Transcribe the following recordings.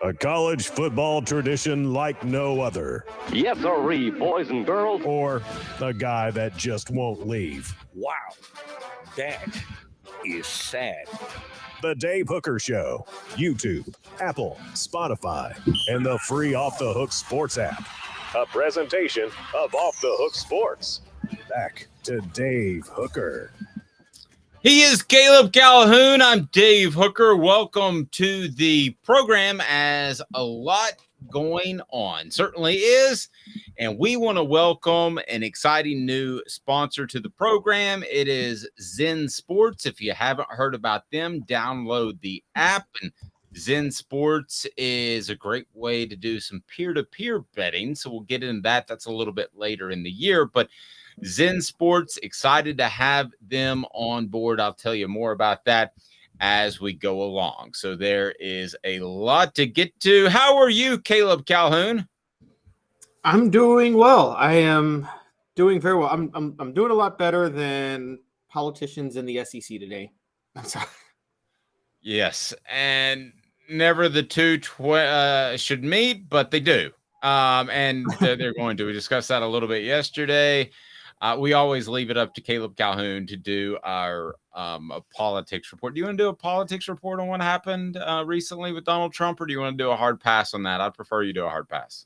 A college football tradition like no other. Yes, sirree, boys and girls. Or a guy that just won't leave. Wow, that is sad. The Dave Hooker Show. YouTube, Apple, Spotify, and the free Off the Hook Sports app. A presentation of Off the Hook Sports. Back to Dave Hooker. He is Caleb Calhoun. I'm Dave Hooker. Welcome to the program. As a lot going on certainly is, and we want to welcome an exciting new sponsor to the program. It is Zen Sports. If you haven't heard about them, download the app. And Zen Sports is a great way to do some peer-to-peer betting, so we'll get into that. That's a little bit later in the year, but Zen Sports, excited to have them on board. I'll tell you more about that as we go along. So there is a lot to get to. How are you, Caleb Calhoun? I'm doing well. I am doing very well. I'm doing a lot better than politicians in the SEC today. I'm sorry. Yes, and never the two should meet, but they do. And they're going to. We discussed that a little bit yesterday. We always leave it up to Caleb Calhoun to do our politics report. Do you want to do a politics report on what happened recently with Donald Trump, or do you want to do a hard pass on that? I'd prefer you do a hard pass.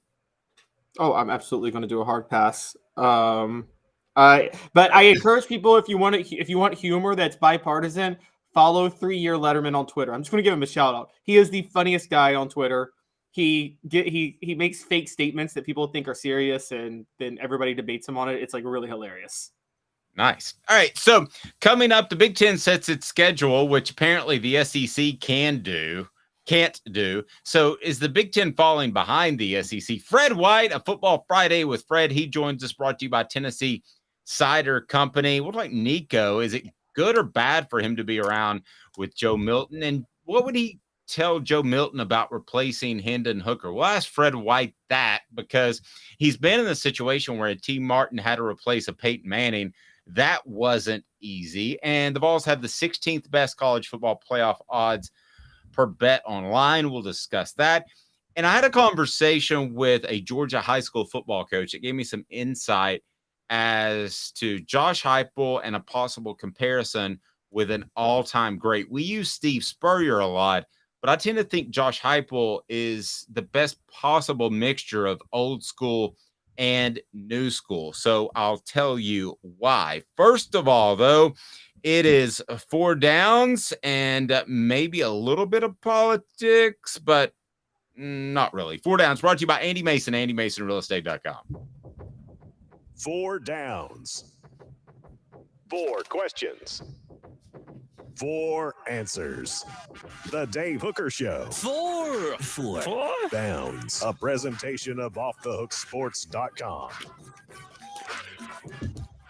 Oh, I'm absolutely going to do a hard pass. But I encourage people, if you want humor that's bipartisan, follow 3-Year Letterman on Twitter. I'm just going to give him a shout out. He is the funniest guy on Twitter. He makes fake statements that people think are serious, and then everybody debates him on it. It's like really hilarious. Nice. All right. So coming up, the Big Ten sets its schedule, which apparently the SEC can't do. So is the Big Ten falling behind the SEC? Fred White, a Football Friday with Fred. He joins us, brought to you by Tennessee Cider Company. What about Nico? Is it good or bad for him to be around with Joe Milton? And what would he tell Joe Milton about replacing Hendon Hooker? We'll ask Fred White that, because he's been in a situation where a T. Martin had to replace a Peyton Manning. That wasn't easy. And the Vols have the 16th best college football playoff odds per bet online. We'll discuss that. And I had a conversation with a Georgia high school football coach that gave me some insight as to Josh Heupel and a possible comparison with an all-time great. We use Steve Spurrier a lot, but I tend to think Josh Heupel is the best possible mixture of old school and new school. So I'll tell you why. First of all, though, it is 4 downs and maybe a little bit of politics, but not really. 4 downs brought to you by Andy Mason, AndyMasonRealEstate.com. 4 downs. 4 questions. 4 answers. The Dave Hooker Show. 4 downs. A presentation of OffTheHookSports.com.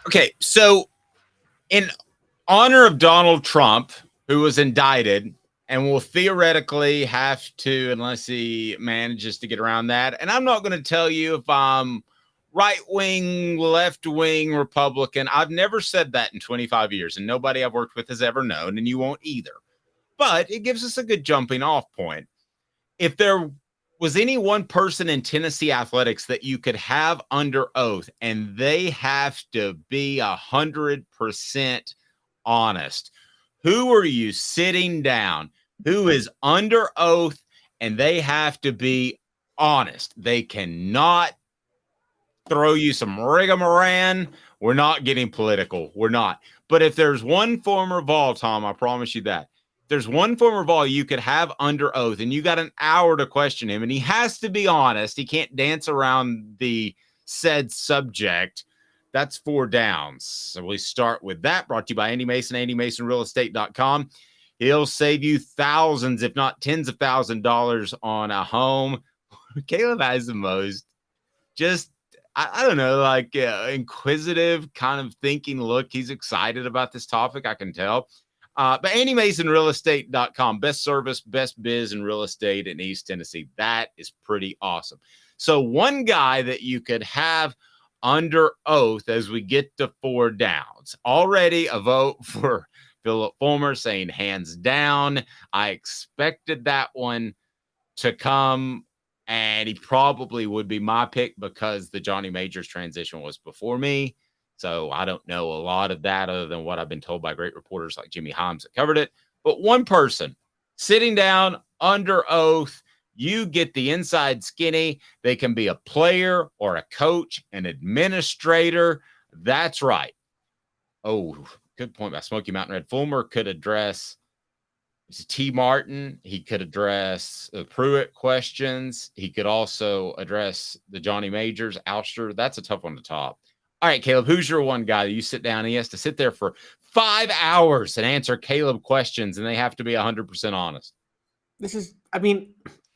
Okay, so in honor of Donald Trump, who was indicted and will theoretically have to, unless he manages to get around that. And I'm not going to tell you if I'm right-wing, left-wing Republican. I've never said that in 25 years, and nobody I've worked with has ever known, and you won't either. But it gives us a good jumping-off point. If there was any one person in Tennessee athletics that you could have under oath, and they have to be 100% honest, who are you sitting down? Who is under oath, and they have to be honest? They cannot throw you some rigmarole. We're not getting political. We're not. But if there's one former Vol, Tom, I promise you that. If there's one former Vol you could have under oath, and you got an hour to question him, and he has to be honest. He can't dance around the said subject. That's 4 downs. So we start with that, brought to you by Andy Mason, AndyMasonRealEstate.com. He'll save you thousands, if not tens of thousands of dollars on a home. Caleb has the most just, I don't know, like inquisitive kind of thinking look. He's excited about this topic, I can tell. But AndyMasonRealEstate.com, best service, best biz in real estate in East Tennessee. That is pretty awesome. So one guy that you could have under oath as we get to 4 downs. Already a vote for Philip Fulmer saying hands down. I expected that one to come, and he probably would be my pick because the Johnny Majors transition was before me. So I don't know a lot of that other than what I've been told by great reporters like Jimmy Himes that covered it. But one person sitting down under oath, you get the inside skinny. They can be a player or a coach, an administrator. That's right. Oh, good point by Smoky Mountain Red. Fulmer could address T. Martin. He could address the Pruitt questions. He could also address the Johnny Majors, ouster. That's a tough one to top. All right, Caleb, who's your one guy that you sit down and he has to sit there for 5 hours and answer Caleb questions, and they have to be 100% honest?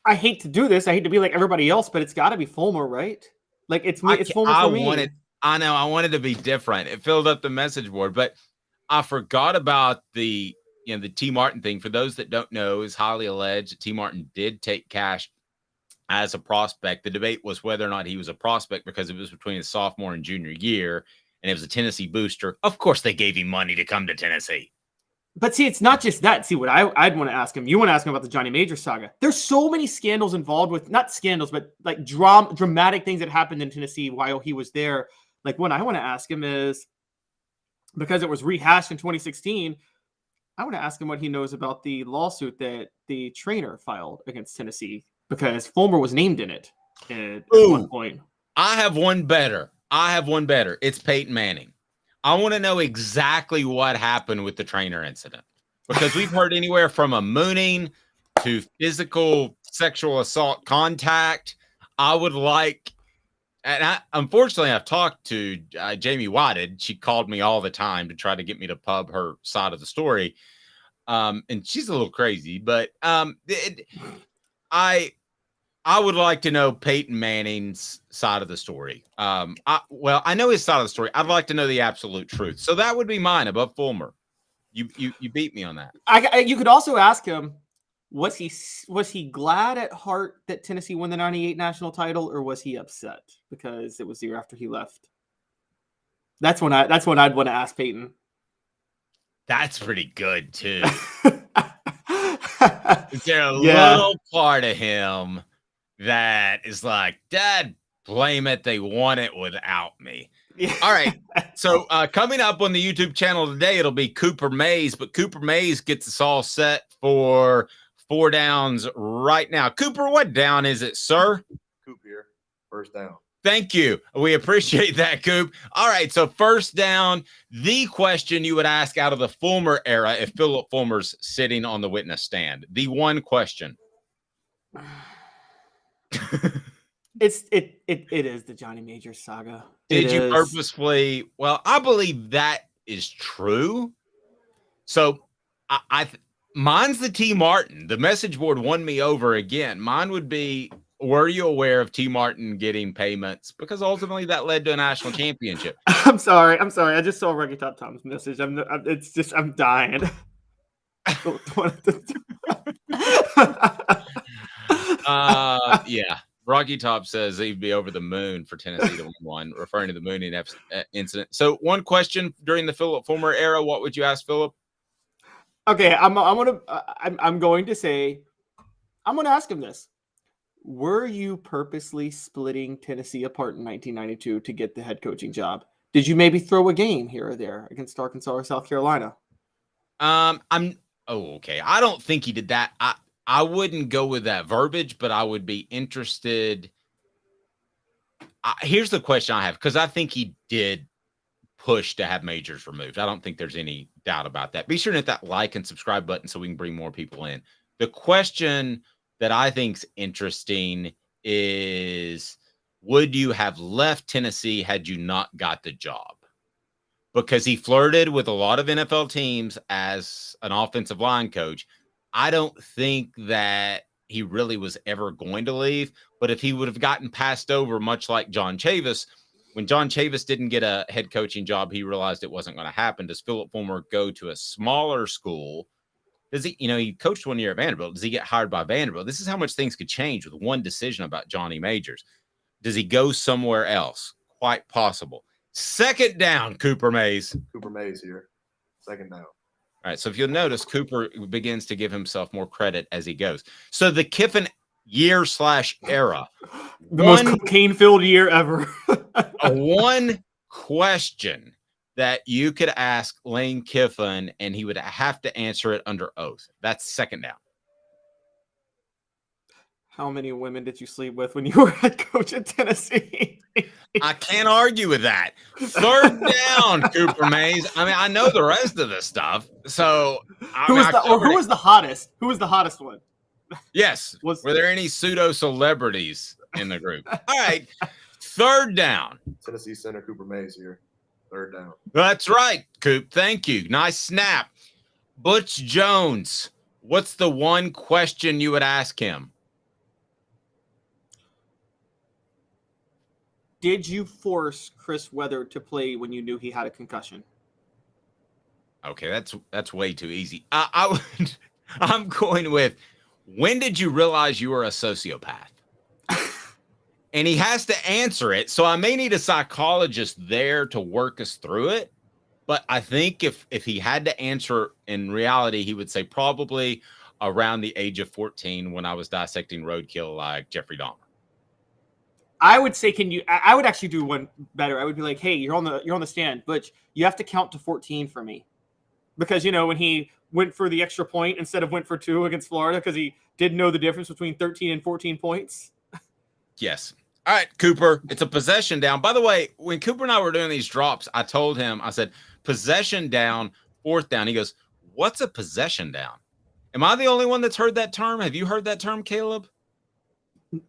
I hate to do this. I hate to be like everybody else, but it's got to be Fulmer, right? Like it's me. It's Fulmer for me. I know. I wanted to be different. It filled up the message board, but I forgot about the T. Martin thing. For those that don't know, is highly alleged that T. Martin did take cash as a prospect. The debate was whether or not he was a prospect because it was between his sophomore and junior year, and it was a Tennessee booster. Of course, they gave him money to come to Tennessee. But see, it's not just that. See, what I'd want to ask him. You want to ask him about the Johnny Majors saga. There's so many scandals involved with, not scandals, but like dramatic things that happened in Tennessee while he was there. Like, what I want to ask him is, because it was rehashed in 2016, I want to ask him what he knows about the lawsuit that the trainer filed against Tennessee, because Fulmer was named in it at one point. I have one better. It's Peyton Manning. I want to know exactly what happened with the trainer incident, because we've heard anywhere from a mooning to physical sexual assault contact. I would like, and unfortunately, I've talked to Jamie Whited. She called me all the time to try to get me to pub her side of the story. And she's a little crazy, but I would like to know Peyton Manning's side of the story. I know his side of the story. I'd like to know the absolute truth. So that would be mine above Fulmer. You beat me on that. You could also ask him, was he glad at heart that Tennessee won the '98 national title, or was he upset because it was the year after he left? That's when I'd want to ask Peyton. That's pretty good too. Is there a little part of him that is like, Dad, blame it, they won it without me? Yeah. All right. So coming up on the YouTube channel today, it'll be Cooper Mays, but Cooper Mays gets us all set for 4 downs right now. Cooper, what down is it, sir? Coop here. First down. Thank you. We appreciate that, Coop. All right, so first down, the question you would ask out of the Fulmer era if Philip Fulmer's sitting on the witness stand. The one question. It is the Johnny Majors saga. Did you purposefully? Well, I believe that is true. So mine's the T. Martin. The message board won me over again. Mine would be, were you aware of T. Martin getting payments? Because ultimately that led to a national championship. I'm sorry. I just saw Reggie Top Tom's message. I'm dying. Yeah. Rocky Top says he'd be over the moon for Tennessee to win one, referring to the mooning incident. So one question during the Philip Fulmer era, what would you ask Philip? Okay, I'm going to ask him this. Were you purposely splitting Tennessee apart in 1992 to get the head coaching job? Did you maybe throw a game here or there against Arkansas or South Carolina? Okay. I don't think he did that. I wouldn't go with that verbiage, but I would be interested. Here's the question I have, because I think he did push to have Majors removed. I don't think there's any doubt about that. Be sure to hit that like and subscribe button so we can bring more people in. The question that I think's interesting is, would you have left Tennessee had you not got the job? Because he flirted with a lot of NFL teams as an offensive line coach. I don't think that he really was ever going to leave, but if he would have gotten passed over, much like John Chavis, when John Chavis didn't get a head coaching job, he realized it wasn't going to happen. Does Philip Fulmer go to a smaller school? Does he, he coached 1 year at Vanderbilt. Does he get hired by Vanderbilt? This is how much things could change with one decision about Johnny Majors. Does he go somewhere else? Quite possible. Second down, Cooper Mays. Cooper Mays here. Second down. All right, so if you'll notice, Cooper begins to give himself more credit as he goes. So the Kiffin year/era. The most cocaine-filled year ever. One question that you could ask Lane Kiffin, and he would have to answer it under oath. That's second down. How many women did you sleep with when you were head coach at Tennessee? I can't argue with that. Third down, Cooper Mays. I mean, I know the rest of the stuff. So, who was the hottest? Who was the hottest one? Yes. Were there any pseudo celebrities in the group? All right. Third down. Tennessee center Cooper Mays here. Third down. That's right, Coop. Thank you. Nice snap. Butch Jones. What's the one question you would ask him? Did you force Chris Weather to play when you knew he had a concussion? Okay, that's way too easy. I'm going with, when did you realize you were a sociopath? And he has to answer it. So I may need a psychologist there to work us through it. But I think if he had to answer in reality, he would say probably around the age of 14 when I was dissecting roadkill like Jeffrey Dahmer. I would say, I would actually do one better. I would be like, hey, you're on the stand, but you have to count to 14 for me. Because, when he went for the extra point instead of went for 2 against Florida because he didn't know the difference between 13 and 14 points. Yes. All right, Cooper, it's a possession down. By the way, when Cooper and I were doing these drops, I told him, I said, possession down, fourth down. He goes, what's a possession down? Am I the only one that's heard that term? Have you heard that term, Caleb?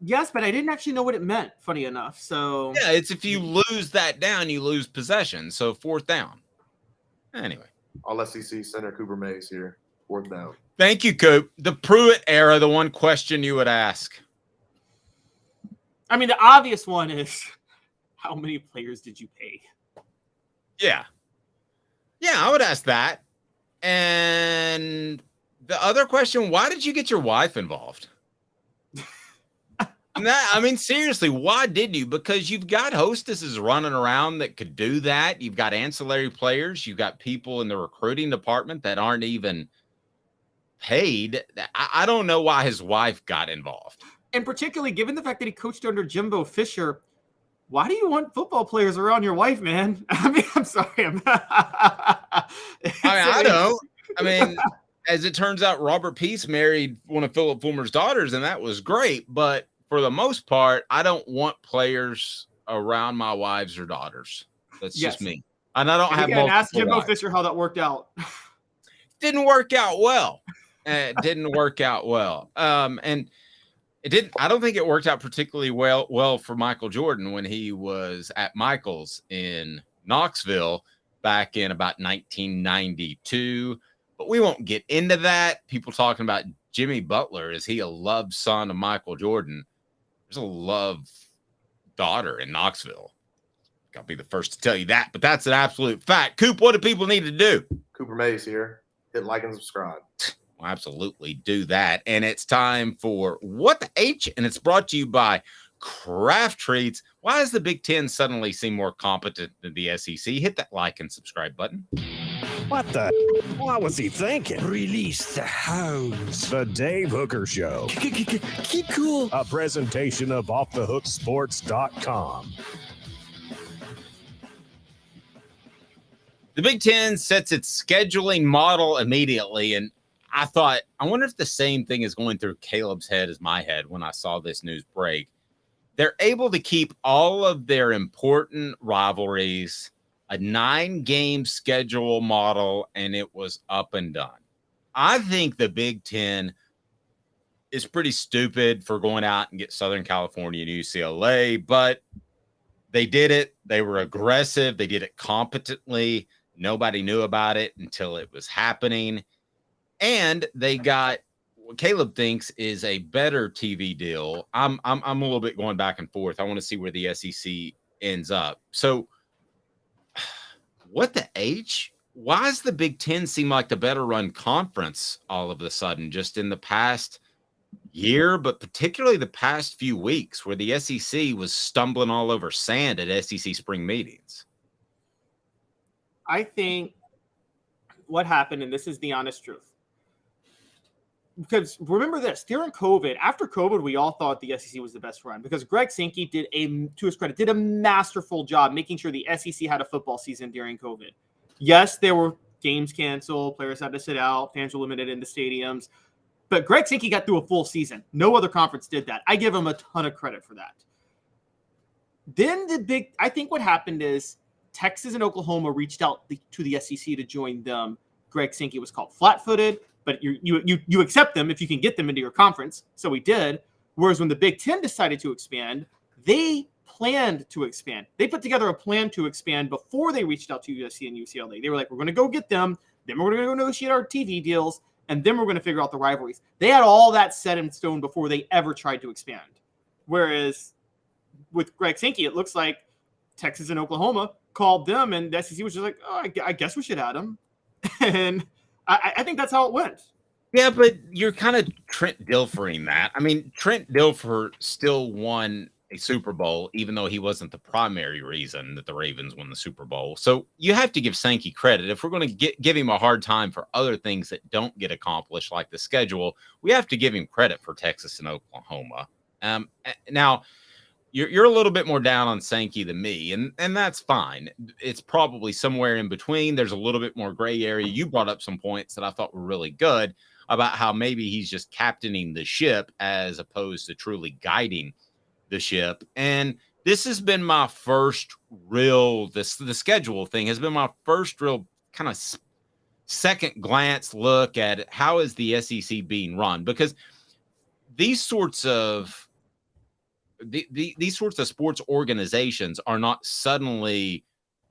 Yes, but I didn't actually know what it meant, funny enough. So yeah, it's if you lose that down, you lose possession. So fourth down. Anyway. All SEC center Cooper Mays here. Fourth down. Thank you, Coop. The Pruitt era, the one question you would ask. I mean, the obvious one is, how many players did you pay? Yeah. Yeah, I would ask that. And the other question, why did you get your wife involved? I mean, seriously, why did you? Because you've got hostesses running around that could do that. You've got ancillary players. You've got people in the recruiting department that aren't even paid. I don't know why his wife got involved. And particularly given the fact that he coached under Jimbo Fisher, why do you want football players around your wife, man? I mean, I'm sorry. I don't. I mean, as it turns out, Robert Peace married one of Philip Fulmer's daughters, and that was great. But for the most part, I don't want players around my wives or daughters. That's just me. And I don't have multiple ask Jimbo wives. Fisher how that worked out. Didn't work out well. It didn't work out well. And it didn't. I don't think it worked out particularly well for Michael Jordan when he was at Michael's in Knoxville back in about 1992. But we won't get into that. People talking about Jimmy Butler. Is he a love son of Michael Jordan? There's a love daughter in Knoxville. I'll be the first to tell you that, but that's an absolute fact. Coop, what do people need to do? Cooper Mays here. Hit like and subscribe. Well, absolutely do that. And it's time for What the H? And it's brought to you by Kraft Treats. Why does the Big Ten suddenly seem more competent than the SEC? Hit that like and subscribe button. What the? What was he thinking? Release the hounds. The Dave Hooker Show. Keep cool. A presentation of offthehooksports.com. The Big Ten sets its scheduling model immediately, and I thought, I wonder if the same thing is going through Caleb's head as my head when I saw this news break. They're able to keep all of their important rivalries, a 9-game schedule model, and it was up and done. I think the Big Ten is pretty stupid for going out and get Southern California and UCLA, but they did it. They were aggressive. They did it competently. Nobody knew about it until it was happening. And they got what Caleb thinks is a better TV deal. I'm a little bit going back and forth. I want to see where the SEC ends up. So what the H? Why does the Big Ten seem like the better run conference all of a sudden, just in the past year, but particularly the past few weeks where the SEC was stumbling all over sand at SEC spring meetings? I think what happened, and this is the honest truth, because remember this, during COVID, after COVID, we all thought the SEC was the best run because Greg Sankey to his credit, did a masterful job making sure the SEC had a football season during COVID. Yes, there were games canceled, players had to sit out, fans were limited in the stadiums, but Greg Sankey got through a full season. No other conference did that. I give him a ton of credit for that. Then I think what happened is Texas and Oklahoma reached out to the SEC to join them. Greg Sankey was called flat-footed, but you accept them if you can get them into your conference. So he did. Whereas when the Big Ten decided to expand, they planned to expand. They put together a plan to expand before they reached out to USC and UCLA. They were like, we're going to go get them. Then we're going to go negotiate our TV deals. And then we're going to figure out the rivalries. They had all that set in stone before they ever tried to expand. Whereas with Greg Sankey, it looks like Texas and Oklahoma called them, and the SEC was just like, oh, I guess we should add them. And I think that's how it went. Yeah, but you're kind of Trent Dilfering that. I mean, Trent Dilfer still won a Super Bowl, even though he wasn't the primary reason that the Ravens won the Super Bowl. So you have to give Sankey credit. If we're going to give him a hard time for other things that don't get accomplished, like the schedule, we have to give him credit for Texas and Oklahoma. Now, you're a little bit more down on Sankey than me, and that's fine. It's probably somewhere in between. There's a little bit more gray area. You brought up some points that I thought were really good about how maybe he's just captaining the ship as opposed to truly guiding the ship. And this has been my first real, the schedule thing has been my first real kind of second glance look at how is the SEC being run, because these sorts of these sorts of sports organizations are not suddenly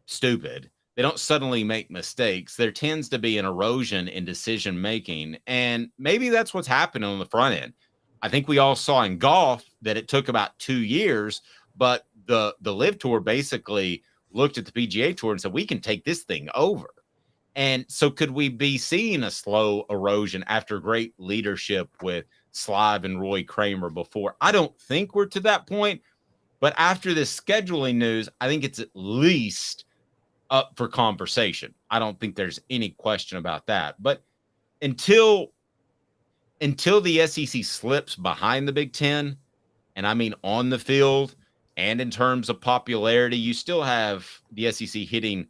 stupid. They don't suddenly make mistakes. There tends to be an erosion in decision making, and maybe that's what's happening on the front end. I think we all saw in golf that it took about 2 years, but the Live Tour basically looked at the PGA Tour and said, we can take this thing over. And so could we be seeing a slow erosion after great leadership with Slive and Roy Kramer before? I don't think we're to that point, but after this scheduling news, I think it's at least up for conversation. I don't think there's any question about that. But until the SEC slips behind the Big Ten, and I mean on the field and in terms of popularity, you still have the SEC hitting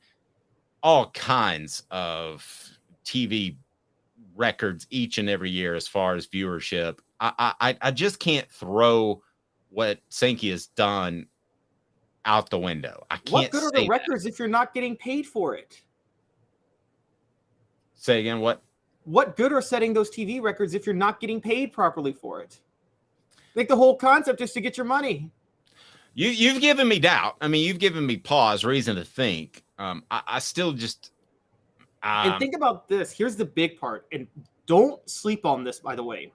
all kinds of TV records each and every year as far as viewership. I just can't throw what Sankey has done out the window. I can't. What good are the records if you're not getting paid for it? Say again, what? What good are setting those TV records if you're not getting paid properly for it? Like the whole concept is to get your money. You've given me doubt. I mean, you've given me pause, reason to think. I still just. And think about this. Here's the big part. And don't sleep on this, by the way.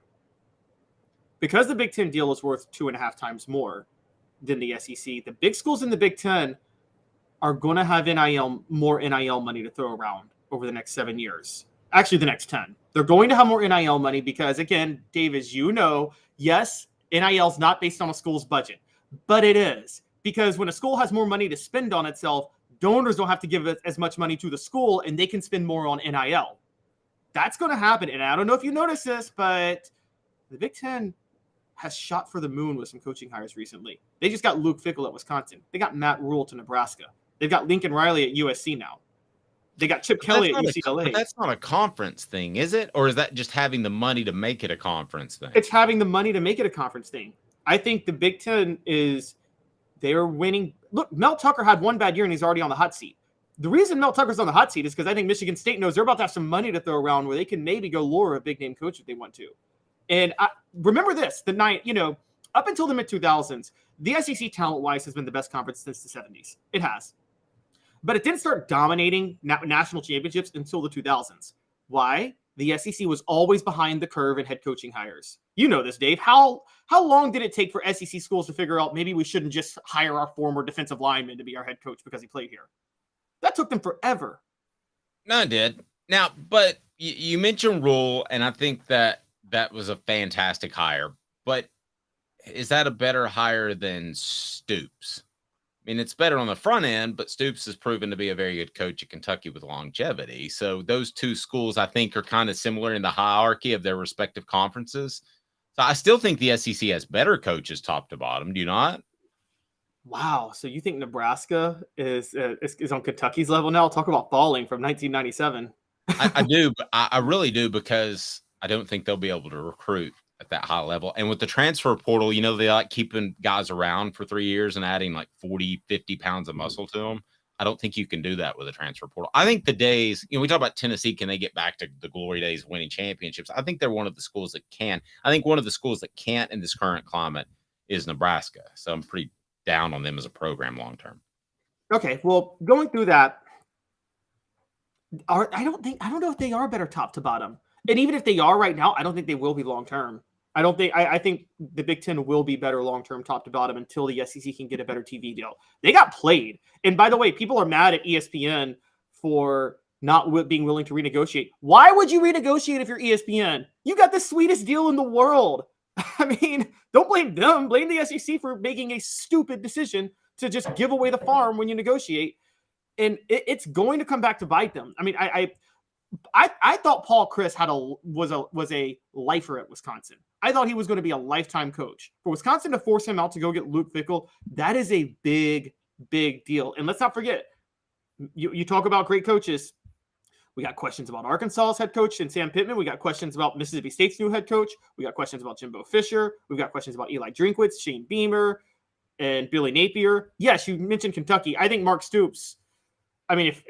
Because the Big Ten deal is worth 2.5 times more than the SEC, the big schools in the Big Ten are going to have more NIL money to throw around over the next 7 years. Actually, the next 10. They're going to have more NIL money because, again, Dave, as you know, yes, NIL is not based on a school's budget, but it is. Because when a school has more money to spend on itself, donors don't have to give as much money to the school, and they can spend more on NIL. That's going to happen. And I don't know if you noticed this, but the Big Ten has shot for the moon with some coaching hires recently. They just got Luke Fickell at Wisconsin. They got Matt Rule to Nebraska. They've got Lincoln Riley at USC now. They got Chip Kelly at UCLA. But that's not a conference thing, is it? Or is that just having the money to make it a conference thing? It's having the money to make it a conference thing. I think the Big Ten they're winning. Look, Mel Tucker had one bad year and he's already on the hot seat. The reason Mel Tucker's on the hot seat is because I think Michigan State knows they're about to have some money to throw around where they can maybe go lure a big name coach if they want to. And remember this, up until the mid-2000s, the SEC talent-wise has been the best conference since the 70s. It has. But it didn't start dominating national championships until the 2000s. Why? The SEC was always behind the curve in head coaching hires. You know this, Dave. How long did it take for SEC schools to figure out maybe we shouldn't just hire our former defensive lineman to be our head coach because he played here? That took them forever. No, it did. Now, but you mentioned Rule, and I think that was a fantastic hire. But is that a better hire than Stoops? mean, it's better on the front end, but Stoops has proven to be a very good coach at Kentucky with longevity. So those two schools, I think, are kind of similar in the hierarchy of their respective conferences. So I still think the SEC has better coaches top to bottom. Do you not? Wow. So you think Nebraska is on Kentucky's level now? Talk about falling from 1997. I do. But I really do, because I don't think they'll be able to recruit at that high level. And with the transfer portal, they like keeping guys around for 3 years and adding like 40, 50 pounds of muscle to them. I don't think you can do that with a transfer portal. I think the days, we talk about Tennessee, can they get back to the glory days of winning championships? I think they're one of the schools that can. I think one of the schools that can't in this current climate is Nebraska. So I'm pretty down on them as a program long term. Okay, well, going through that, I don't know if they are better top to bottom. And even if they are right now, I don't think they will be long term. I think the Big Ten will be better long term top to bottom until the SEC can get a better TV deal. They got played. And by the way, people are mad at ESPN for not being willing to renegotiate. Why would you renegotiate if you're ESPN? You got the sweetest deal in the world. I mean, don't blame them. Blame the SEC for making a stupid decision to just give away the farm when you negotiate. And it's going to come back to bite them. I mean, I thought Paul Chris was a lifer at Wisconsin. I thought he was going to be a lifetime coach. For Wisconsin to force him out to go get Luke Fickell, that is a big, big deal. And let's not forget, you talk about great coaches. We got questions about Arkansas's head coach and Sam Pittman. We got questions about Mississippi State's new head coach. We got questions about Jimbo Fisher. We've got questions about Eli Drinkwitz, Shane Beamer, and Billy Napier. Yes, you mentioned Kentucky. I think Mark Stoops. I mean, if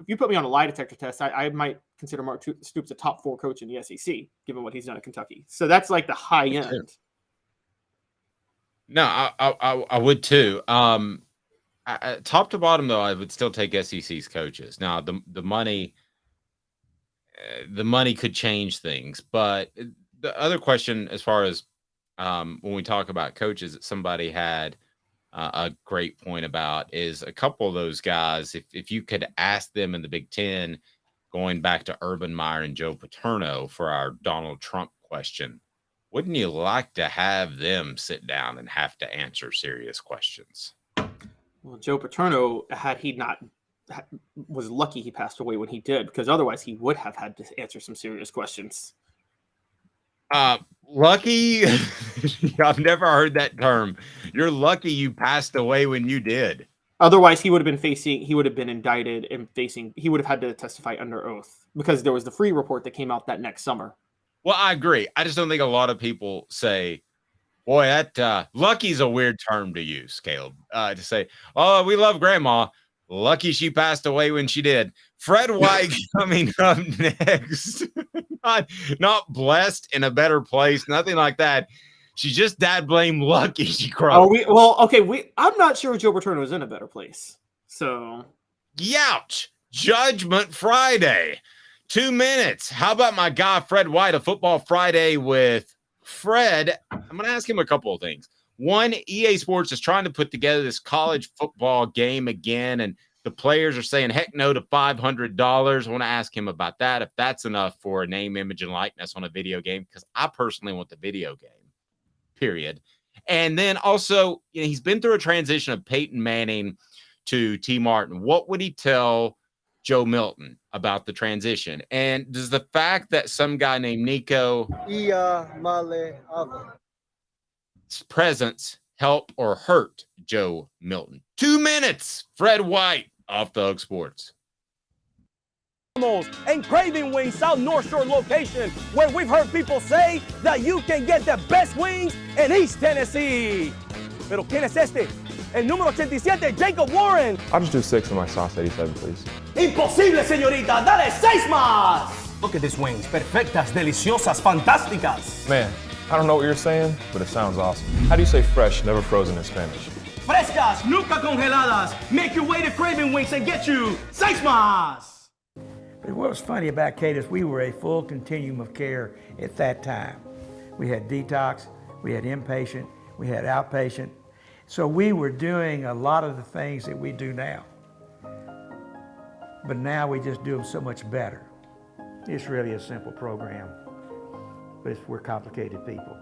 you put me on a lie detector test, I might consider Mark Stoops a top 4 coach in the SEC, given what he's done at Kentucky. So that's like the high end. No, I would too. Top to bottom, though, I would still take SEC's coaches. Now, the money could change things, but the other question, as far as when we talk about coaches, that somebody had a great point about is a couple of those guys. If you could ask them in the Big Ten, going back to Urban Meyer and Joe Paterno for our Donald Trump question, wouldn't you like to have them sit down and have to answer serious questions? Well, Joe Paterno, was lucky he passed away when he did, because otherwise he would have had to answer some serious questions. Lucky? I've never heard that term. You're lucky you passed away when you did. Otherwise, he would have been indicted and he would have had to testify under oath, because there was the free report that came out that next summer. Well, I agree. I just don't think a lot of people say, boy, that lucky's a weird term to use, Caleb, to say, oh, we love grandma. Lucky she passed away when she did. Fred White coming up next. not blessed in a better place, nothing like that. She's just dad blame lucky she cried. I'm not sure Joe Paterno is in a better place. So, youch. Judgment Friday. 2 minutes. How about my guy Fred White, a Football Friday with Fred? I'm going to ask him a couple of things. One, EA Sports is trying to put together this college football game again, and the players are saying heck no to $500. I want to ask him about that, if that's enough for a name, image, and likeness on a video game, because I personally want the video game, period. And then also, he's been through a transition of Peyton Manning to T. Martin. What would he tell Joe Milton about the transition? And does the fact that some guy named Nico presence help or hurt Joe Milton? 2 minutes. Fred White, Off the Hook Sports. And Craving Wings South North Shore location, where we've heard people say that you can get the best wings in East Tennessee. Pero ¿quién es este? El número 87, Jacob Warren. I'll just do 6 of my sauce 87, please. Imposible, señorita. Dale 6 más. Look at these wings. Perfectas, deliciosas, fantásticas. Man, I don't know what you're saying, but it sounds awesome. How do you say fresh, never frozen in Spanish? Frescas, nunca congeladas. Make your way to Craving Wings and get you 6 más. But what was funny about Cadis, we were a full continuum of care at that time. We had detox, we had inpatient, we had outpatient. So we were doing a lot of the things that we do now. But now we just do them so much better. It's really a simple program, but we're complicated people.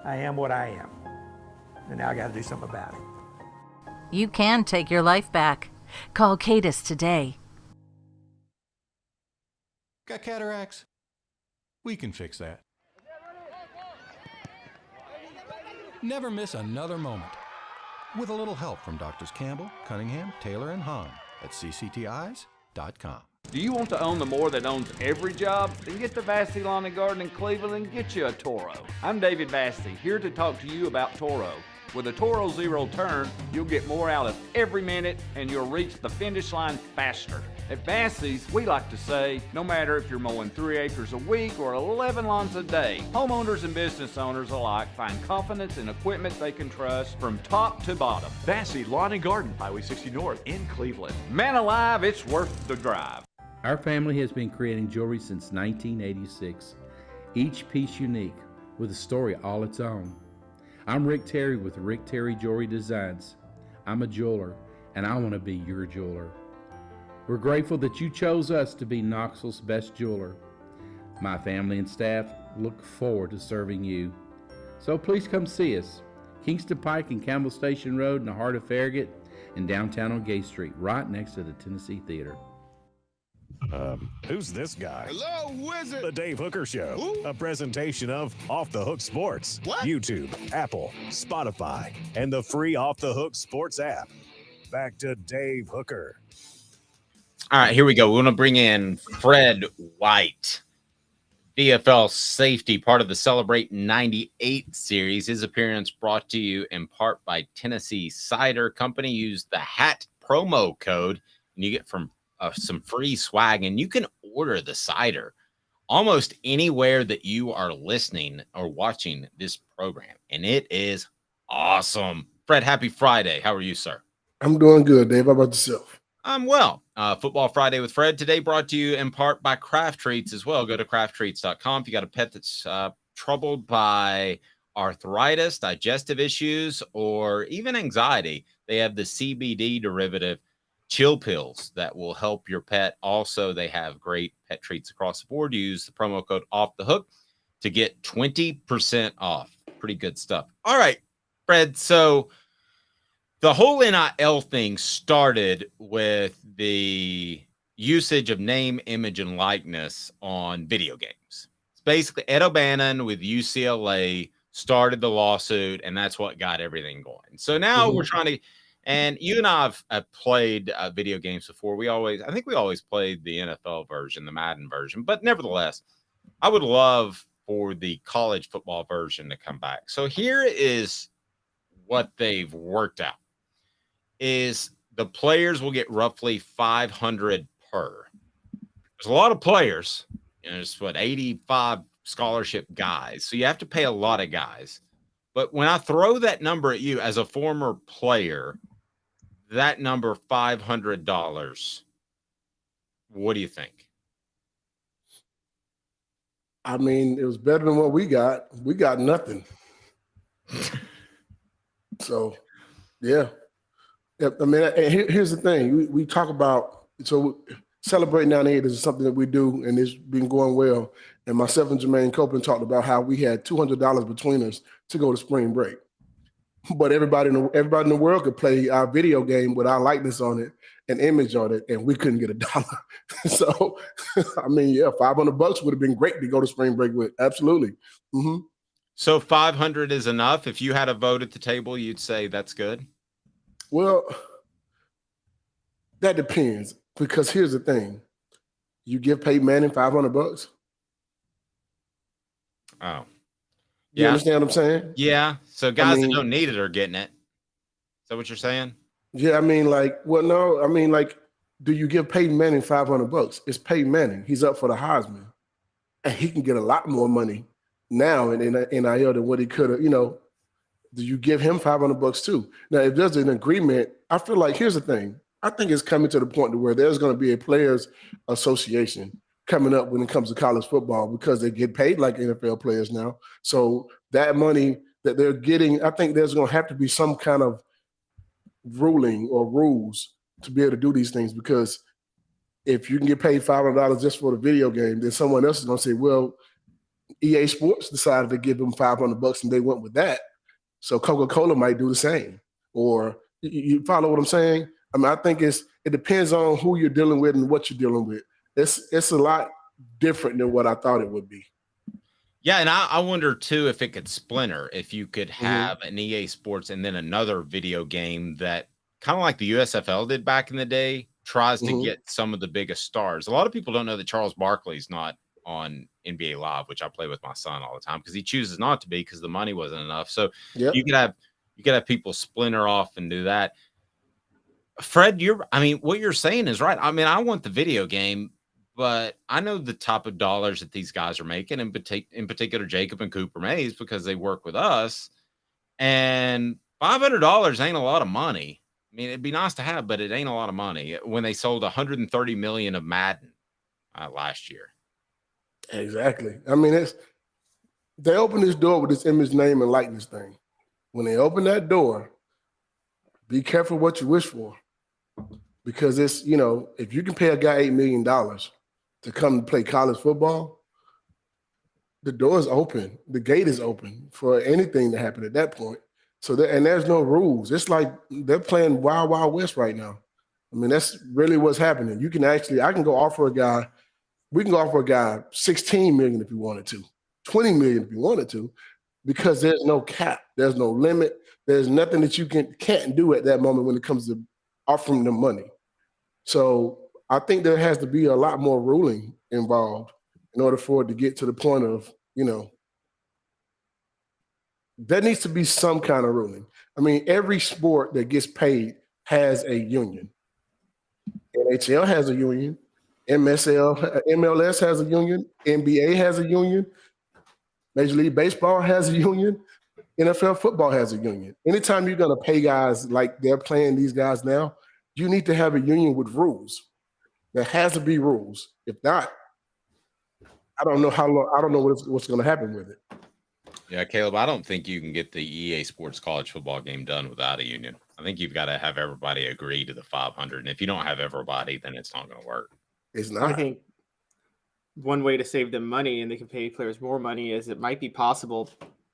I am what I am, and now I got to do something about it. You can take your life back. Call Cadis today. Got cataracts? We can fix that. Never miss another moment. With a little help from Doctors Campbell, Cunningham, Taylor, and Hahn at cctis.com. Do you want to own the more that owns every job? Then get to Vassey Lawn and Garden in Cleveland and get you a Toro. I'm David Vassey, here to talk to you about Toro. With a Toro Zero Turn, you'll get more out of every minute and you'll reach the finish line faster. At Vassey's, we like to say, no matter if you're mowing 3 acres a week or 11 lawns a day, homeowners and business owners alike find confidence in equipment they can trust from top to bottom. Vassey Lawn and Garden, Highway 60 North in Cleveland. Man alive, it's worth the drive. Our family has been creating jewelry since 1986, each piece unique with a story all its own. I'm Rick Terry with Rick Terry Jewelry Designs. I'm a jeweler, and I want to be your jeweler. We're grateful that you chose us to be Knoxville's best jeweler. My family and staff look forward to serving you. So please come see us. Kingston Pike and Campbell Station Road in the heart of Farragut and downtown on Gay Street, right next to the Tennessee Theater. Who's this guy? Hello, wizard. The Dave Hooker Show, Who? a presentation of Off the Hook Sports. What? YouTube, Apple, Spotify, and the free Off the Hook Sports app. Back to Dave Hooker. All right, here we go. We want to bring in Fred White, VFL safety, part of the Celebrate 98 series. His appearance brought to you in part by Tennessee Cider Company. Use the HAT promo code, and you get some free swag, and you can order the cider almost anywhere that you are listening or watching this program, and it is awesome. Fred, happy Friday. How are you, sir? I'm doing good, Dave. How about yourself? I'm well. Football Friday with Fred today brought to you in part by Craft Treats as well. Go to crafttreats.com. If you got a pet that's troubled by arthritis, digestive issues, or even anxiety, they have the CBD derivative chill pills that will help your pet. Also, they have great pet treats across the board. Use the promo code Off the Hook to get 20% off. Pretty good stuff. All right, Fred. So the whole NIL thing started with the usage of name, image, and likeness on video games. It's basically Ed O'Bannon with UCLA started the lawsuit, and that's what got everything going. So now we're trying to, and you and I have played video games before. I think we always played the NFL version, the Madden version, but nevertheless, I would love for the college football version to come back. So here is what they've worked out. Is the players will get roughly $500 per. There's a lot of players. There's 85 scholarship guys. So you have to pay a lot of guys. But when I throw that number at you as a former player, that number $500, what do you think? I mean, it was better than what we got. We got nothing. So, yeah. I mean, here's the thing. We talk about, so Celebrate 98 is something that we do, and it's been going well. And myself and Jermaine Copeland talked about how we had $200 between us to go to spring break. But everybody in the world could play our video game with our likeness on it and image on it, and we couldn't get $1. So, I mean, yeah, $500 would have been great to go to spring break with. Absolutely. Mm-hmm. So 500 is enough. If you had a vote at the table, you'd say that's good. Well, that depends, because here's the thing. You give Peyton Manning $500. Oh. You understand what I'm saying? Yeah. So guys that don't need it are getting it. Is that what you're saying? Yeah, I mean, do you give Peyton Manning $500? It's Peyton Manning. He's up for the Heisman. And he can get a lot more money now in NIL than what he could have, do you give him $500 too? Now, if there's an agreement, I feel like, here's the thing. I think it's coming to the point to where there's going to be a players association coming up when it comes to college football, because they get paid like NFL players now. So that money that they're getting, I think there's going to have to be some kind of ruling or rules to be able to do these things, because if you can get paid $500 just for the video game, then someone else is going to say, well, EA Sports decided to give them $500 and they went with that. So Coca-Cola might do the same, or, You follow what I'm saying? I mean, I think it depends on who you're dealing with and what you're dealing with. It's a lot different than what I thought it would be. Yeah, and I wonder too if it could splinter, if you could have an EA Sports and then another video game that kind of like the USFL did back in the day, tries to get some of the biggest stars. A lot of people don't know that Charles Barkley's not on NBA Live, which I play with my son all the time because he chooses not to be because the money wasn't enough. So you could have people splinter off and do that. Fred, what you're saying is right. I mean, I want the video game, but I know the type of dollars that these guys are making, in particular Jacob and Cooper Mays, because they work with us. And $500 ain't a lot of money. I mean, it'd be nice to have, but it ain't a lot of money when they sold 130 million of Madden last year. Exactly. I mean, they opened this door with this image, name, and likeness thing. When they open that door, be careful what you wish for. Because it's, if you can pay a guy $8 million to come play college football, the door is open. The gate is open for anything to happen at that point. So there's no rules. It's like they're playing Wild Wild West right now. I mean, that's really what's happening. You can I can go offer a guy, we can go offer a guy 16 million if you wanted to, 20 million if you wanted to, because there's no cap, there's no limit, there's nothing that you can't do at that moment when it comes to offering them money. So I think there has to be a lot more ruling involved in order for it to get to the point of, there needs to be some kind of ruling. I mean, every sport that gets paid has a union. NHL has a union. MLS has a union. NBA has a union. Major League Baseball has a union. NFL football has a union. Anytime you're going to pay guys like they're playing these guys now, you need to have a union with rules. There has to be rules. If not, I don't know how long. I don't know what's going to happen with it. Yeah, Caleb, I don't think you can get the EA Sports college football game done without a union. I think you've got to have everybody agree to the 500. And if you don't have everybody, then it's not going to work. It's not. I think one way to save them money and they can pay players more money is it might be possible.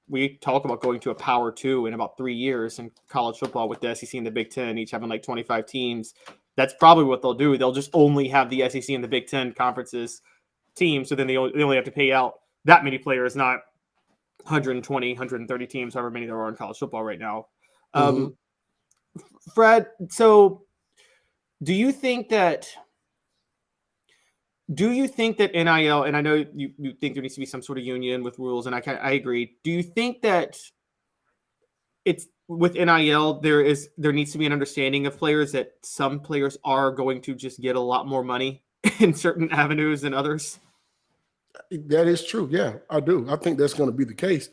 We talk about going to a Power 2 in about 3 years in college football with the SEC and the Big Ten, each having like 25 teams. That's probably what they'll do. They'll just only have the SEC and the Big Ten conferences teams. So then they only have to pay out that many players, not 120, 130 teams, however many there are in college football right now. Fred, so do you think that NIL, and I know you think there needs to be some sort of union with rules, and I agree. Do you think that it's with NIL, there needs to be an understanding of players that some players are going to just get a lot more money in certain avenues than others? That is true. Yeah, I do. I think that's going to be the case.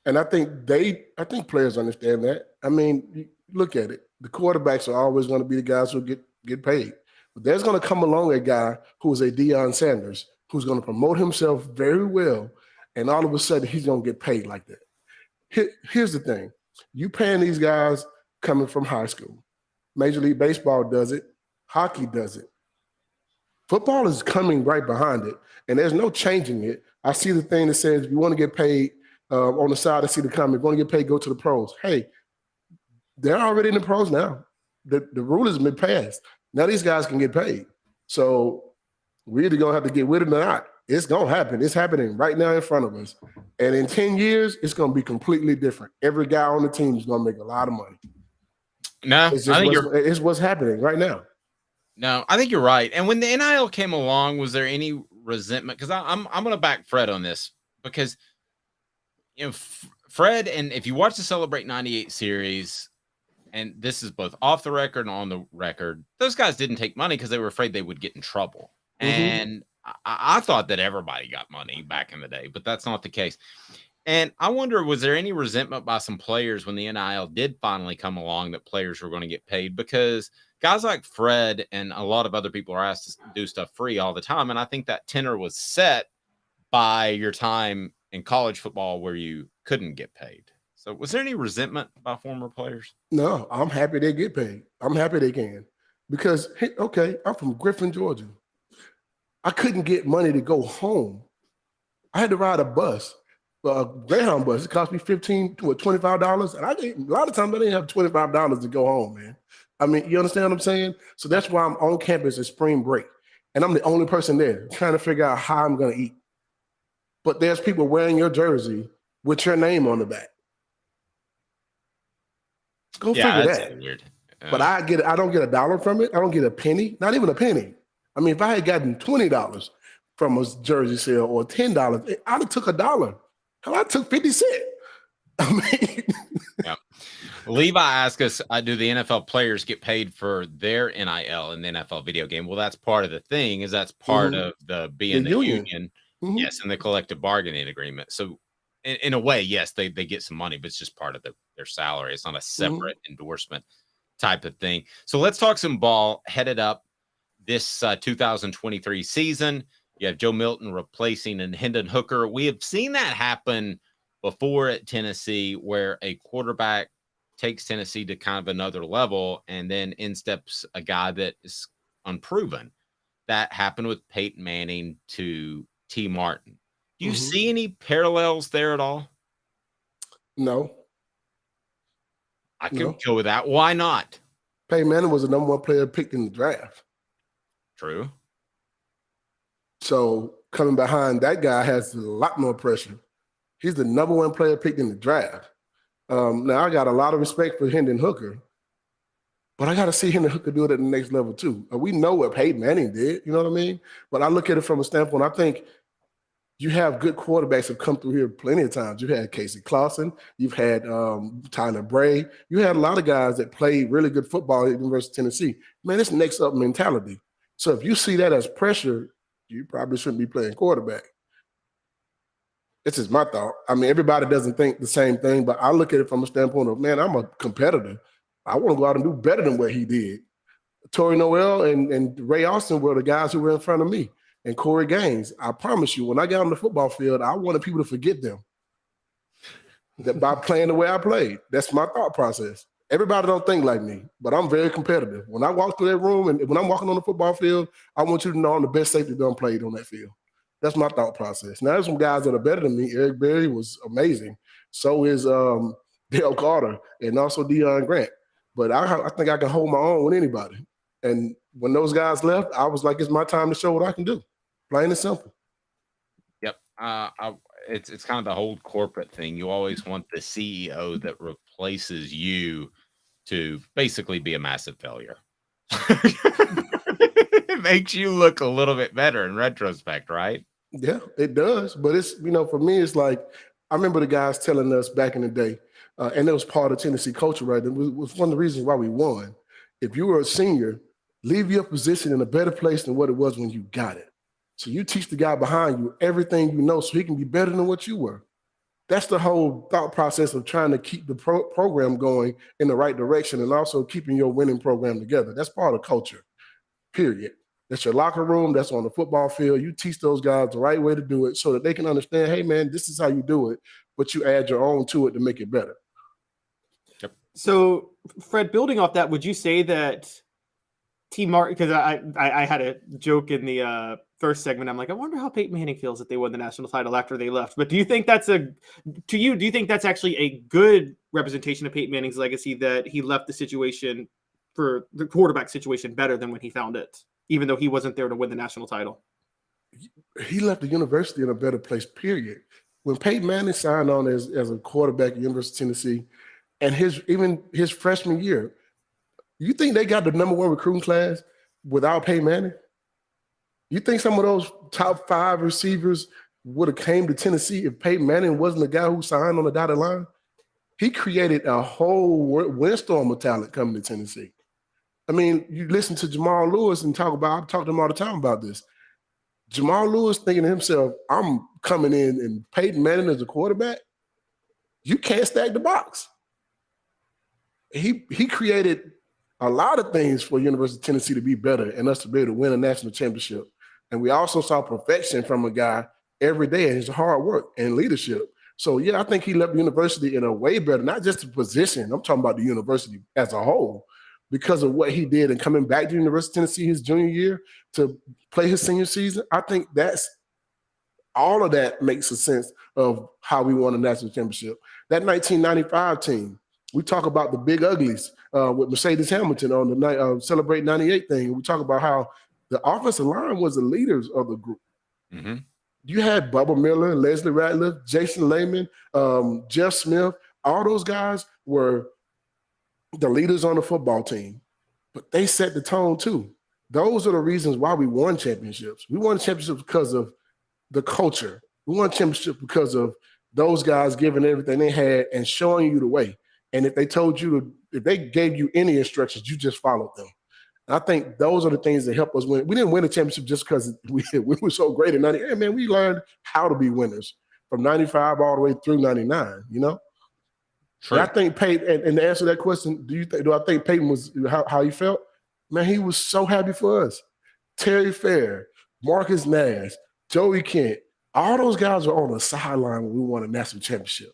And I think players understand that. I mean, look at it. The quarterbacks are always going to be the guys who get paid. But there's going to come along a guy who is a Deion Sanders who's going to promote himself very well, and all of a sudden he's going to get paid like that. Here's the thing. You paying these guys coming from high school. Major League Baseball does it. Hockey does it. Football is coming right behind it, and there's no changing it. I see the thing that says if you want to get paid on the side, I see the comment, if you want to get paid, go to the pros. Hey, they're already in the pros now. The rule has been passed. Now these guys can get paid. So we're either going to have to get with it or not. It's going to happen. It's happening right now in front of us. And in 10 years, it's going to be completely different. Every guy on the team is going to make a lot of money. No, it's what's happening right now. No, I think you're right. And when the NIL came along, was there any resentment? Because I'm going to back Fred on this because, Fred, and if you watch the Celebrate 98 series, and this is both off the record and on the record, those guys didn't take money because they were afraid they would get in trouble. Mm-hmm. And I thought that everybody got money back in the day, but that's not the case. And I wonder, was there any resentment by some players when the NIL did finally come along that players were going to get paid? Because guys like Fred and a lot of other people are asked to do stuff free all the time. And I think that tenor was set by your time in college football where you couldn't get paid. So was there any resentment by former players? No, I'm happy they get paid. I'm happy they can. Because, okay, I'm from Griffin, Georgia. I couldn't get money to go home. I had to ride a bus. Greyhound bus. It cost me $15 to $25, and a lot of times I didn't have $25 to go home, man. I mean, you understand what I'm saying? So that's why I'm on campus at spring break, and I'm the only person there trying to figure out how I'm going to eat. But there's people wearing your jersey with your name on the back. Go figure that. Weird. But I don't get $1 from it. I don't get a penny, not even a penny. I mean, if I had gotten $20 from a jersey sale or $10, I'd have took $1. Hell, I took 50 cents. I mean, yeah. Levi asked us, do the NFL players get paid for their NIL in the NFL video game? Well, that's part of the thing, is that's part of the being the union. Yes, and the collective bargaining agreement. So in a way, yes, they get some money, but it's just part of their salary. It's not a separate endorsement type of thing. So let's talk some ball headed up this 2023 season. You have Joe Milton replacing Hendon Hooker. We have seen that happen before at Tennessee, where a quarterback takes Tennessee to kind of another level, and then in steps a guy that is unproven. That happened with Peyton Manning to T. Martin. Do you see any parallels there at all? No. I could go with that. Why not? Peyton Manning was the number 1 player picked in the draft. True. So coming behind that guy has a lot more pressure. He's the number 1 player picked in the draft. Now, I got a lot of respect for Hendon Hooker, but I got to see Hendon Hooker do it at the next level too. We know what Peyton Manning did, you know what I mean? But I look at it from a standpoint, I think you have good quarterbacks have come through here plenty of times. You've had Casey Clausen. You've had Tyler Bray. You had a lot of guys that played really good football at the University of Tennessee. Man, it's next up mentality. So if you see that as pressure, you probably shouldn't be playing quarterback. This is my thought. I mean, everybody doesn't think the same thing, but I look at it from a standpoint of, man, I'm a competitor. I want to go out and do better than what he did. Torrey Noel and Ray Austin were the guys who were in front of me. And Corey Gaines, I promise you, when I got on the football field, I wanted people to forget them. That by playing the way I played. That's my thought process. Everybody don't think like me, but I'm very competitive. When I walk through that room and when I'm walking on the football field, I want you to know I'm the best safety done played on that field. That's my thought process. Now, there's some guys that are better than me. Eric Berry was amazing. So is Dale Carter and also Deion Grant. But I think I can hold my own with anybody. And when those guys left, I was like, it's my time to show what I can do. Plain and simple. Yep. It's kind of the whole corporate thing. You always want the CEO that replaces you to basically be a massive failure. It makes you look a little bit better in retrospect, right? Yeah, it does. But it's, for me, it's like, I remember the guys telling us back in the day, and it was part of Tennessee culture, right? It was one of the reasons why we won. If you were a senior, leave your position in a better place than what it was when you got it. So you teach the guy behind you everything you know so he can be better than what you were. That's the whole thought process of trying to keep the program going in the right direction and also keeping your winning program together. That's part of culture, period. That's your locker room. That's on the football field. You teach those guys the right way to do it so that they can understand, hey, man, this is how you do it, but you add your own to it to make it better. Yep. So, Fred, building off that, would you say that T. Martin, because I had a joke in the first segment, I'm like, I wonder how Peyton Manning feels if they won the national title after they left. But do you think that's do you think that's actually a good representation of Peyton Manning's legacy, that he left the situation for the quarterback situation better than when he found it, even though he wasn't there to win the national title? He left the university in a better place, period. When Peyton Manning signed on as a quarterback at the University of Tennessee, and his freshman year, you think they got the #1 recruiting class without Peyton Manning? You think some of those top 5 receivers would have came to Tennessee if Peyton Manning wasn't the guy who signed on the dotted line? He created a whole windstorm of talent coming to Tennessee. I mean, you listen to Jamal Lewis and I talk to him all the time about this. Jamal Lewis thinking to himself, I'm coming in and Peyton Manning as a quarterback. You can't stack the box. He created a lot of things for University of Tennessee to be better and us to be able to win a national championship. And we also saw perfection from a guy every day in his hard work and leadership. So, yeah, I think he left the university in a way better, not just the position. I'm talking about the university as a whole because of what he did and coming back to the University of Tennessee his junior year to play his senior season. I think that's All of that makes a sense of how we won a national championship. That 1995 team, we talk about the big uglies with Mercedes Hamilton on the night Celebrate 98 thing. We talk about how the offensive line was the leaders of the group. Mm-hmm. You had Bubba Miller, Leslie Ratliff, Jason Lehman, Jeff Smith. All those guys were the leaders on the football team, but they set the tone too. Those are the reasons why we won championships. We won championships because of the culture. We won championships because of those guys giving everything they had and showing you the way. And if they told you if they gave you any instructions, you just followed them. And I think those are the things that help us win. We didn't win a championship just because we were so great in 98. Man, we learned how to be winners from 95 all the way through 99, you know? True. I think Peyton, and to answer that question, do I think Peyton was how he felt? Man, he was so happy for us. Terry Fair, Marcus Nash, Joey Kent, all those guys were on the sideline when we won a national championship.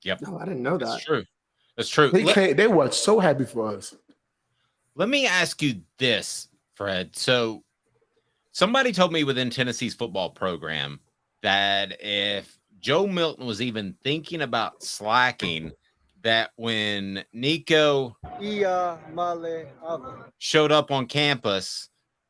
Yep. No, I didn't know that. That's true. That's true. They were so happy for us. Let me ask you this, Fred. So somebody told me within Tennessee's football program that if Joe Milton was even thinking about slacking, that when Nico showed up on campus,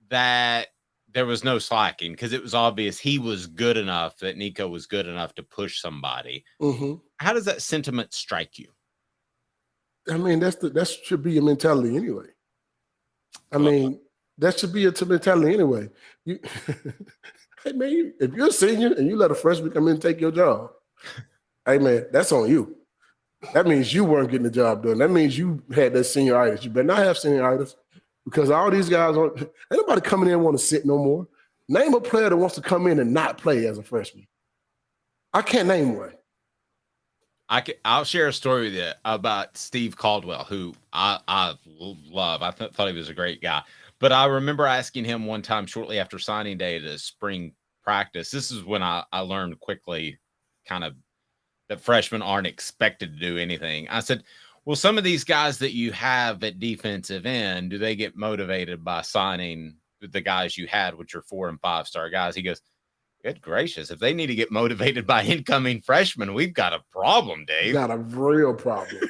that there was no slacking because it was obvious he was good enough, that Nico was good enough to push somebody. Mm-hmm. How does that sentiment strike you? I mean, that should be your mentality anyway. I mean, that should be your mentality anyway. Hey, man, if you're a senior and you let a freshman come in and take your job, hey, man, that's on you. That means you weren't getting the job done. That means you had that senioritis. You better not have senioritis because all these guys ain't nobody coming in and want to sit no more. Name a player that wants to come in and not play as a freshman. I can't name one. I'll share a story with you about Steve Caldwell, who I love. I thought he was a great guy. But I remember asking him one time shortly after signing day at a spring practice. This is when I learned quickly kind of that freshmen aren't expected to do anything. I said, well, some of these guys that you have at defensive end, do they get motivated by signing the guys you had, which are 4- and 5-star guys? He goes, good gracious, if they need to get motivated by incoming freshmen, we've got a problem, Dave. Got a real problem.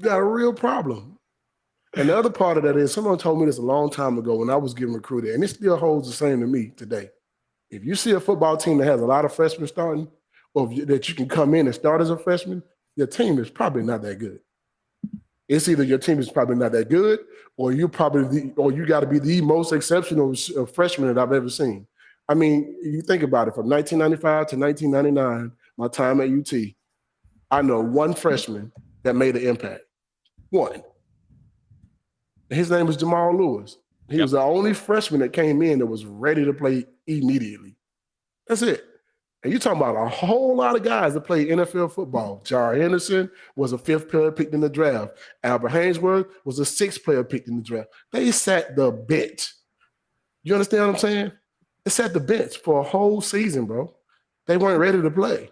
Got a real problem. And the other part of that is someone told me this a long time ago when I was getting recruited, and it still holds the same to me today. If you see a football team that has a lot of freshmen starting, or that you can come in and start as a freshman, your team is probably not that good. It's either your team is probably not that good, or you got to be the most exceptional freshman that I've ever seen. I mean, you think about it, from 1995 to 1999, my time at UT, I know one freshman that made an impact. One. His name was Jamal Lewis. He was the only freshman that came in that was ready to play immediately. That's it. And you're talking about a whole lot of guys that played NFL football. Jar Henderson was a 5th player picked in the draft. Albert Haynesworth was a 6th player picked in the draft. They sat the bench. You understand what I'm saying? They sat the bench for a whole season, bro. They weren't ready to play.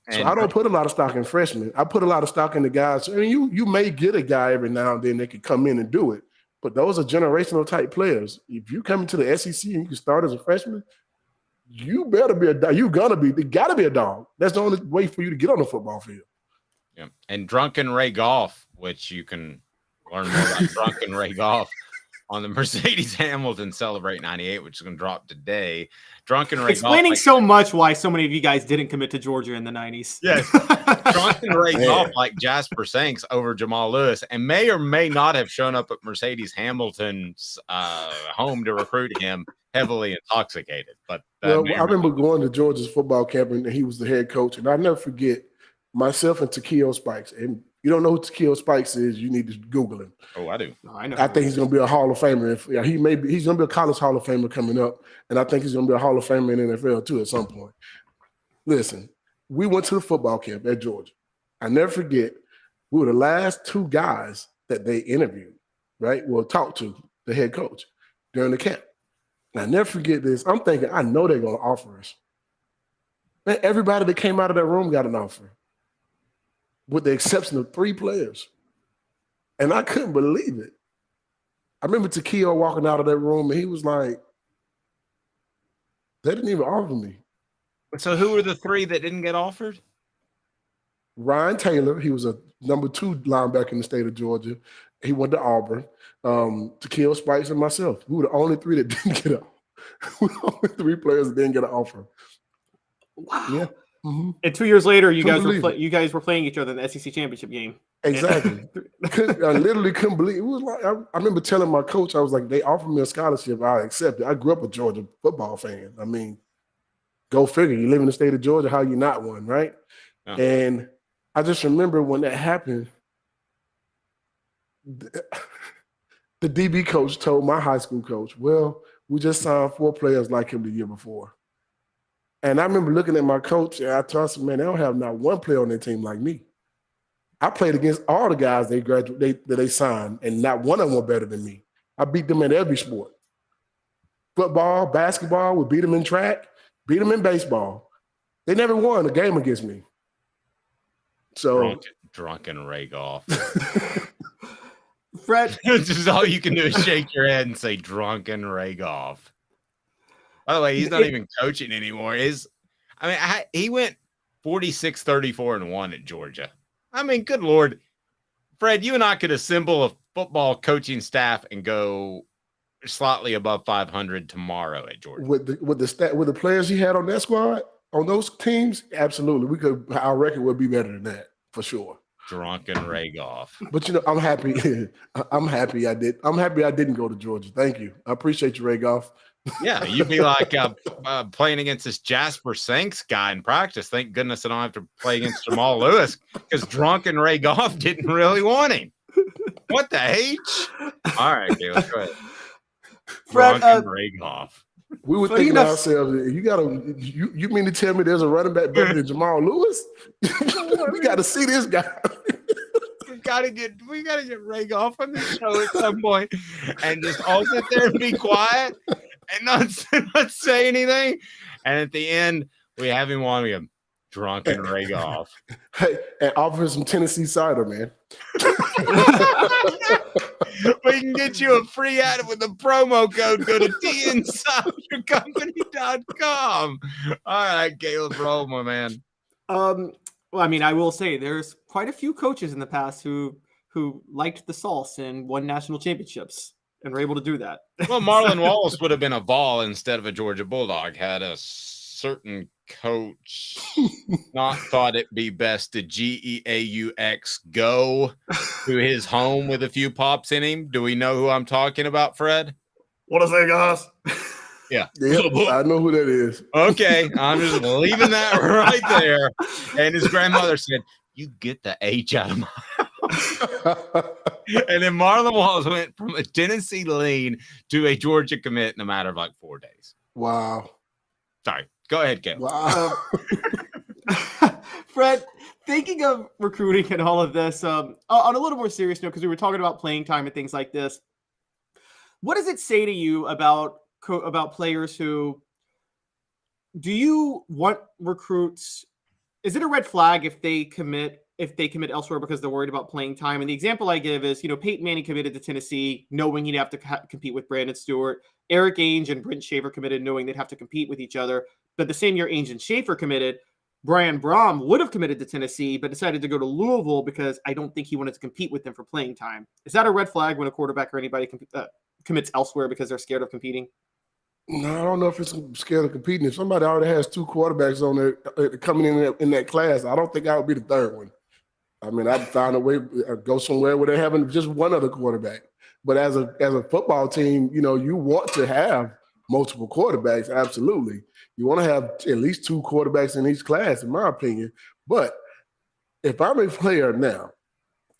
So I don't put a lot of stock in freshmen. I put a lot of stock in the guys. I mean, you may get a guy every now and then that can come in and do it, but those are generational type players. If you come into the SEC and you can start as a freshman, you better be a dog. You gotta be a dog. That's the only way for you to get on the football field. Yeah. And Drunken Ray Golf, which you can learn more about Drunken Ray Golf on the Mercedes Hamilton Celebrate 98, which is going to drop today. Drunken Ray explaining Golf, so much why so many of you guys didn't commit to Georgia in the 90s. Yes. Drunken Ray Golf, like Jasper Sanks over Jamal Lewis, and may or may not have shown up at Mercedes Hamilton's home to recruit him, heavily intoxicated. But I remember going to Georgia's football camp, and he was the head coach. And I'll never forget myself and Takeo Spikes. And you don't know who Takeo Spikes is, you need to Google him. Oh, I do. I know. I think he's going to be a Hall of Famer. He's going to be a college Hall of Famer coming up, and I think he's going to be a Hall of Famer in the NFL too at some point. Listen, we went to the football camp at Georgia. I never forget, we were the last 2 guys that they interviewed, right? Well, talked to the head coach during the camp. And I never forget this. I'm thinking, I know they're going to offer us. Man, everybody that came out of that room got an offer, with the exception of 3 players. And I couldn't believe it. I remember Takeo walking out of that room, and he was like, They didn't even offer me. So who were the 3 that didn't get offered? Ryan Taylor, he was a number 2 linebacker in the state of Georgia. He went to Auburn. Takil Spikes and myself. We were the only 3 that didn't get we were the only 3 players that didn't get an offer. Wow. Yeah. Mm-hmm. And 2 years later, you Couldn't guys were playing each other in the SEC championship game. Exactly. I literally couldn't believe it. Was like I remember telling my coach, I was like, they offered me a scholarship, I accepted. I grew up a Georgia football fan. I mean, go figure. You live in the state of Georgia, how you not one, right? Yeah. And I just remember when that happened, the DB coach told my high school coach, well, we just signed 4 players like him the year before. And I remember looking at my coach, and I told him, man, they don't have not one player on their team like me. I played against all the guys that they signed, and not one of them were better than me. I beat them in every sport. Football, basketball, we beat them in track, beat them in baseball. They never won a game against me. So drunken Ray Goff. Fred, just all you can do is shake your head and say drunken Ray Goff. By the way, he's not even coaching anymore. He went 46-34-1 at Georgia. I mean, good Lord. Fred, you and I could assemble a football coaching staff and go slightly above 500 tomorrow at Georgia. With the players he had on that squad, on those teams, absolutely. Our record would be better than that, for sure. Drunken Ray Goff. But I'm happy. I'm happy I didn't go to Georgia. Thank you. I appreciate you, Ray Goff. Yeah, you'd be like playing against this Jasper Sanks guy in practice. Thank goodness I don't have to play against Jamal Lewis because drunken Ray Goff didn't really want him. What the H? All right, Caleb, go ahead. Fred, drunken Ray Goff. We were thinking to ourselves, you mean to tell me there's a running back better than Jamal Lewis? We got to see this guy. We gotta get Ray Goff on the show at some point and just all sit there and be quiet and not say anything. And at the end, we have him on him, drunken Ray Goff. Hey, and offer him some Tennessee cider, man. We can get you a free ad with a promo code. Go to tnsideyourcompany.com. All right, Caleb, roll, my man. Well, I mean, I will say there's quite a few coaches in the past who liked the sauce and won national championships and were able to do that. Well, Marlon Wallace would have been a Vol instead of a Georgia Bulldog had a certain coach not thought it'd be best to GEAUX go to his home with a few pops in him. Do we know who I'm talking about, Fred? What is that, guys? Yeah. I know who that is. Okay. I'm just leaving that right there. And his grandmother said, you get the H out of my house. And then Marlon Wallace went from a Tennessee lean to a Georgia commit in a matter of like 4 days. Wow. Sorry. Go ahead, Caleb. Wow. Fred, thinking of recruiting and all of this, on a little more serious note, because we were talking about playing time and things like this, what does it say to you about players who do you want recruits? Is it a red flag if they commit elsewhere because they're worried about playing time? And the example I give is, Peyton Manning committed to Tennessee knowing he'd have to compete with Brandon Stewart. Eric Ainge and Brent Schaefer committed knowing they'd have to compete with each other. But the same year Ainge and Schaefer committed, Brian Brom would have committed to Tennessee, but decided to go to Louisville because I don't think he wanted to compete with them for playing time. Is that a red flag when a quarterback or anybody commits elsewhere because they're scared of competing? No, I don't know if it's scared of competing. If somebody already has 2 quarterbacks on there coming in that class, I don't think I would be the third one. I mean, I'd find a way to go somewhere where they're having just one other quarterback. But as a football team, you want to have multiple quarterbacks, absolutely. You want to have at least 2 quarterbacks in each class, in my opinion. But if I'm a player now,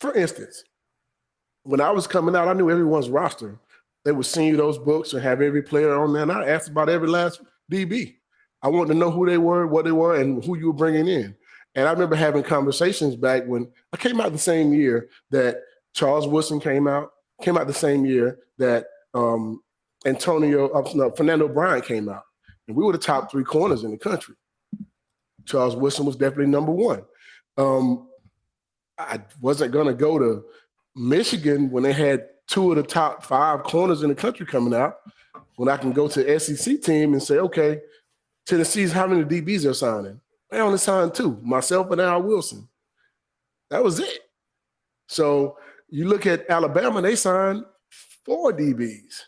for instance, when I was coming out, I knew everyone's roster. They would send you those books and have every player on there. And I asked about every last DB. I wanted to know who they were, what they were, and who you were bringing in. And I remember having conversations back when I came out the same year that Charles Woodson came out the same year that Fernando Bryant came out. And we were the top 3 corners in the country. Charles Woodson was definitely number 1. I wasn't going to go to Michigan when they had 2 of the top 5 corners in the country coming out, when I can go to the SEC team and say, okay, Tennessee's how many DBs they're signing. They only signed 2, myself and Al Wilson. That was it. So you look at Alabama, they signed 4 DBs.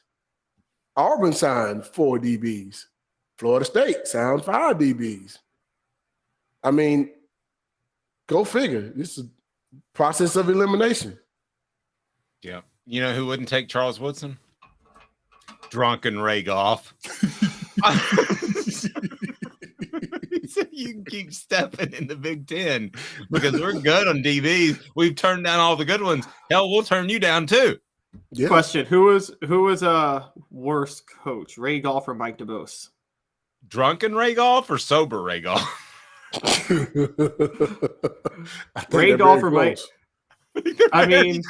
Auburn signed 4 DBs. Florida State signed 5 DBs. I mean, go figure. This is a process of elimination. Yeah. You know who wouldn't take Charles Woodson? Drunken Ray Goff. You can keep stepping in the Big Ten because we're good on DBs. We've turned down all the good ones. Hell, we'll turn you down too. Yeah. Question: Who was a worse coach, Ray Goff or Mike DeBose? Drunken Ray Goff or sober Ray Goff? Ray Goff or Mike? I mean,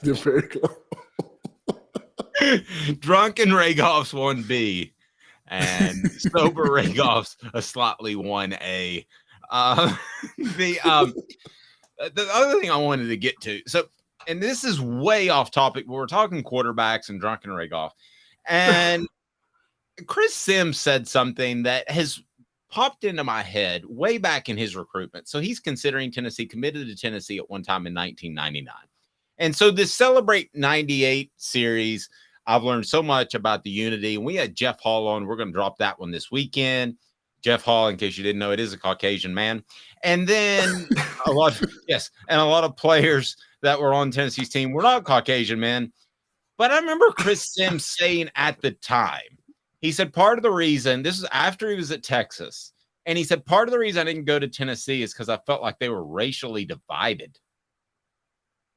they're very close. Drunken Ray Goff's 1B. And sober Ray Goff's a slightly 1A. The other thing I wanted to get to, so, and this is way off topic, but we're talking quarterbacks and Drunken Ray Goff. And Chris Sims said something that has popped into my head way back in his recruitment. So he's considering Tennessee, committed to Tennessee at one time in 1999. And so this Celebrate 98 series, I've learned so much about the unity. And we had Jeff Hall on. We're going to drop that one this weekend. Jeff Hall, in case you didn't know, it is a Caucasian man. And then a lot of players that were on Tennessee's team were not Caucasian men. But I remember Chris Sims saying at the time, he said part of the reason, this is after he was at Texas, and he said part of the reason I didn't go to Tennessee is because I felt like they were racially divided.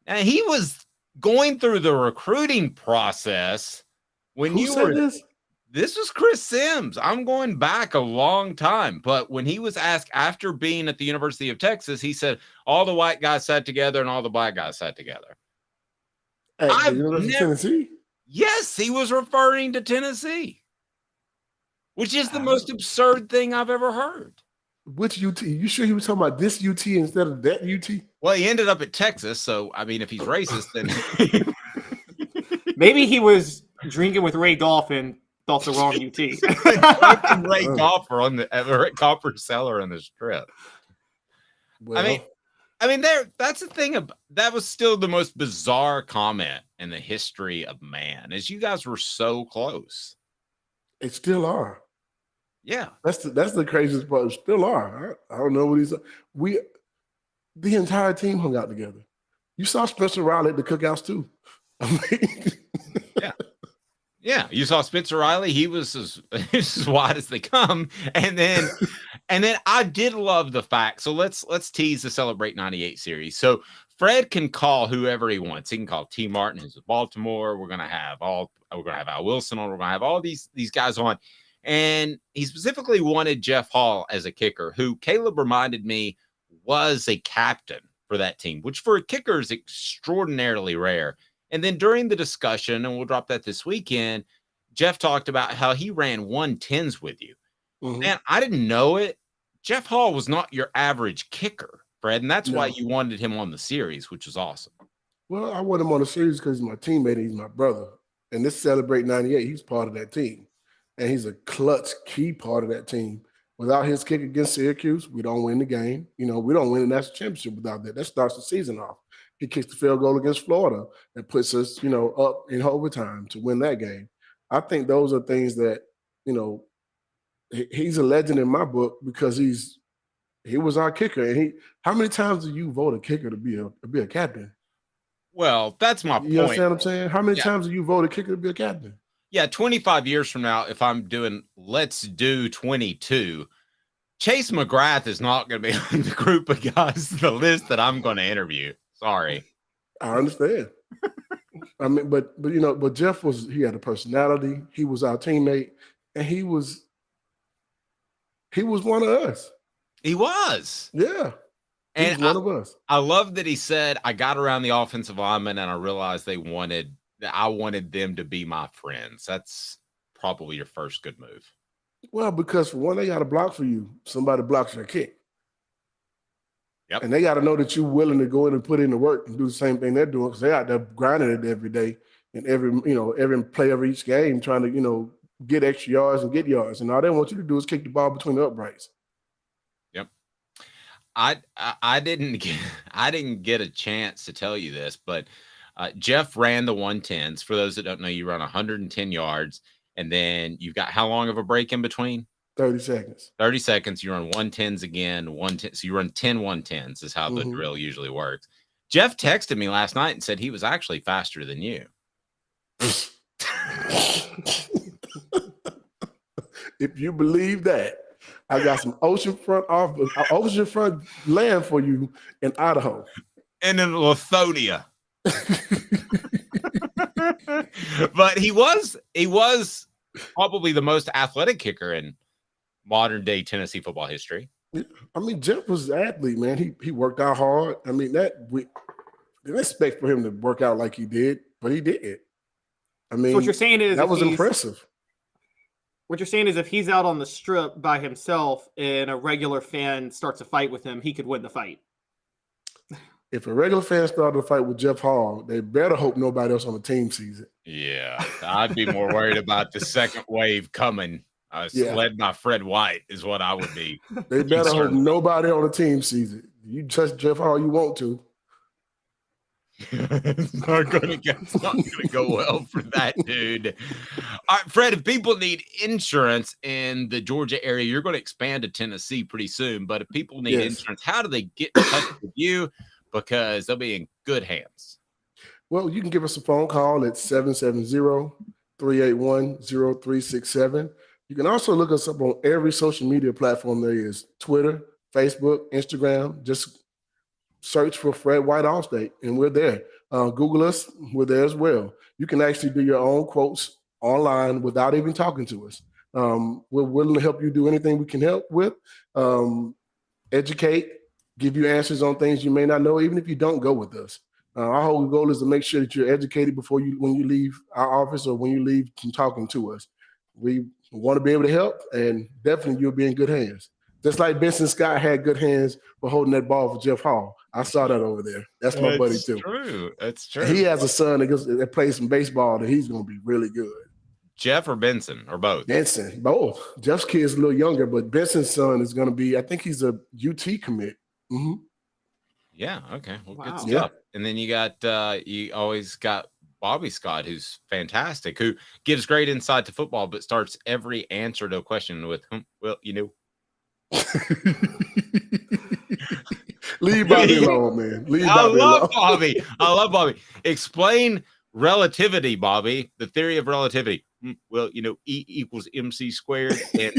And he was going through the recruiting process when Who you said were this was Chris Sims. I'm going back a long time, but when he was asked after being at the University of Texas, he said all the white guys sat together and all the black guys sat together. At the University of Tennessee? Yes, he was referring to Tennessee, which is the most absurd thing I've ever heard. Which UT? You sure he was talking about this UT instead of that UT? Well, he ended up at Texas, so I mean, if he's racist, then maybe he was drinking with Ray Goff and thought the wrong UT. Ray Golfer on the Ray Copper Seller on the strip. Well, I mean, that's the thing. That was still the most bizarre comment in the history of man, is you guys were so close. It still are. Yeah, that's the craziest part. Still are. I don't know what he's. The entire team hung out together. You saw Spencer Riley at the cookouts too. I mean, yeah. You saw Spencer Riley. He was as wide as they come. And then I did love the fact. So let's tease the Celebrate 98 series. So Fred can call whoever he wants. He can call T. Martin, who's at Baltimore. We're gonna have Al Wilson on. We're gonna have all these guys on. And he specifically wanted Jeff Hall as a kicker, who Caleb reminded me was a captain for that team, which for a kicker is extraordinarily rare. And then during the discussion, and we'll drop that this weekend, Jeff talked about how he ran 110s with you. Mm-hmm. Man, I didn't know it. Jeff Hall was not your average kicker, Fred, and that's why you wanted him on the series, which was awesome. Well, I want him on the series because he's my teammate and he's my brother. And this Celebrate 98, he's part of that team. And he's a clutch, key part of that team. Without his kick against Syracuse, we don't win the game. We don't win the national championship without that. That starts the season off. He kicks the field goal against Florida that puts us, up in overtime to win that game. I think those are things that, he's a legend in my book because he was our kicker. And how many times do you vote a kicker to be a captain? Well, that's my point. You understand what I'm saying? How many times do you vote a kicker to be a captain? Yeah, 25 years from now, if I'm doing Let's Do 22, Chase McGrath is not going to be on the group of guys, the list that I'm going to interview. Sorry. I understand. I mean, but Jeff he had a personality. He was our teammate, and he was one of us. He was. Yeah. And he was one of us. I love that he said, I got around the offensive linemen and I realized I wanted them to be my friends. That's probably your first good move. Well, because for one, they got to block for you. Somebody blocks your kick. Yep. And they got to know that you're willing to go in and put in the work and do the same thing they're doing because they're out there grinding it every day and every play of each game, trying to, get extra yards and get yards. And all they want you to do is kick the ball between the uprights. Yep. I didn't get a chance to tell you this, but Jeff ran the 110s. For those that don't know, you run 110 yards, and then you've got how long of a break in between? 30 seconds. 30 seconds. You run 110s again, 110. So you run 10 110s is how the drill usually works. Jeff texted me last night and said he was actually faster than you. If you believe that, I got some oceanfront land for you in Idaho. And in Lithonia. But he was probably the most athletic kicker in modern day Tennessee football history. I mean, Jeff was an athlete, man. He worked out hard. I mean, we didn't expect for him to work out like he did, but he did. I mean, so what you're saying is that was impressive. What you're saying is if he's out on the strip by himself and a regular fan starts a fight with him, he could win the fight. If a regular fan started a fight with Jeff Hall, they better hope nobody else on the team sees it. Yeah, I'd be more worried about the second wave coming. Led by Fred White is what I would be. They better hope nobody on the team sees it. You touch Jeff Hall, you want to. It's not going to go well for that dude. All right, Fred, if people need insurance in the Georgia area, you're going to expand to Tennessee pretty soon. But if people need insurance, how do they get in touch with you? Because they'll be in good hands. Well, you can give us a phone call at 770-381-0367. You can also look us up on every social media platform there is: Twitter, Facebook, Instagram. Just search for Fred White Allstate, and we're there. Google us. We're there as well. You can actually do your own quotes online without even talking to us. We're willing to help you do anything we can help with. Educate, give you answers on things you may not know, even if you don't go with us. Our whole goal is to make sure that you're educated when you leave our office or when you leave from talking to us. We want to be able to help, and definitely you'll be in good hands. Just like Benson Scott had good hands for holding that ball for Jeff Hall. I saw that over there. That's my buddy too. That's true. He has a son that plays some baseball that he's going to be really good. Jeff or Benson or both? Benson, both. Jeff's kid's a little younger, but Benson's son is going to be, I think he's a UT commit. Mm-hmm. Yeah. Okay. Well, good stuff. Yeah. And then you always got Bobby Scott, who's fantastic, who gives great insight to football, but starts every answer to a question with, well, you know. Leave Bobby alone, man. I love Bobby. Explain relativity, Bobby. The theory of relativity. Well, you know, E equals MC squared. And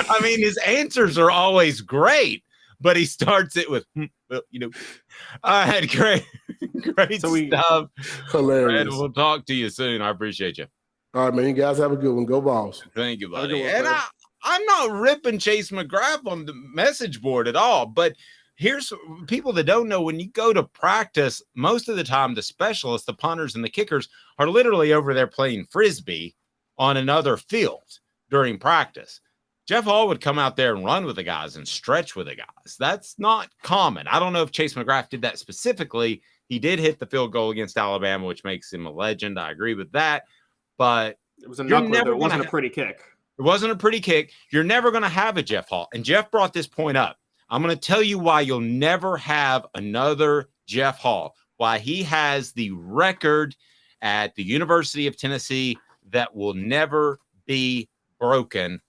I mean, his answers are always great, but he starts it with, well, you know. I had great stuff. Hilarious. And we'll talk to you soon. I appreciate you. All right, man. You guys have a good one. Go Vols. Thank you, buddy. And I'm not ripping Chase McGrath on the message board at all, but here's people that don't know: when you go to practice, most of the time the specialists, the punters and the kickers, are literally over there playing Frisbee on another field during practice. Jeff Hall would come out there and run with the guys and stretch with the guys. That's not common. I don't know if Chase McGrath did that specifically. He did hit the field goal against Alabama, which makes him a legend. I agree with that. But it was a knuckler. It wasn't a pretty kick. It wasn't a pretty kick. You're never going to have a Jeff Hall. And Jeff brought this point up. I'm going to tell you why you'll never have another Jeff Hall, why he has the record at the University of Tennessee that will never be broken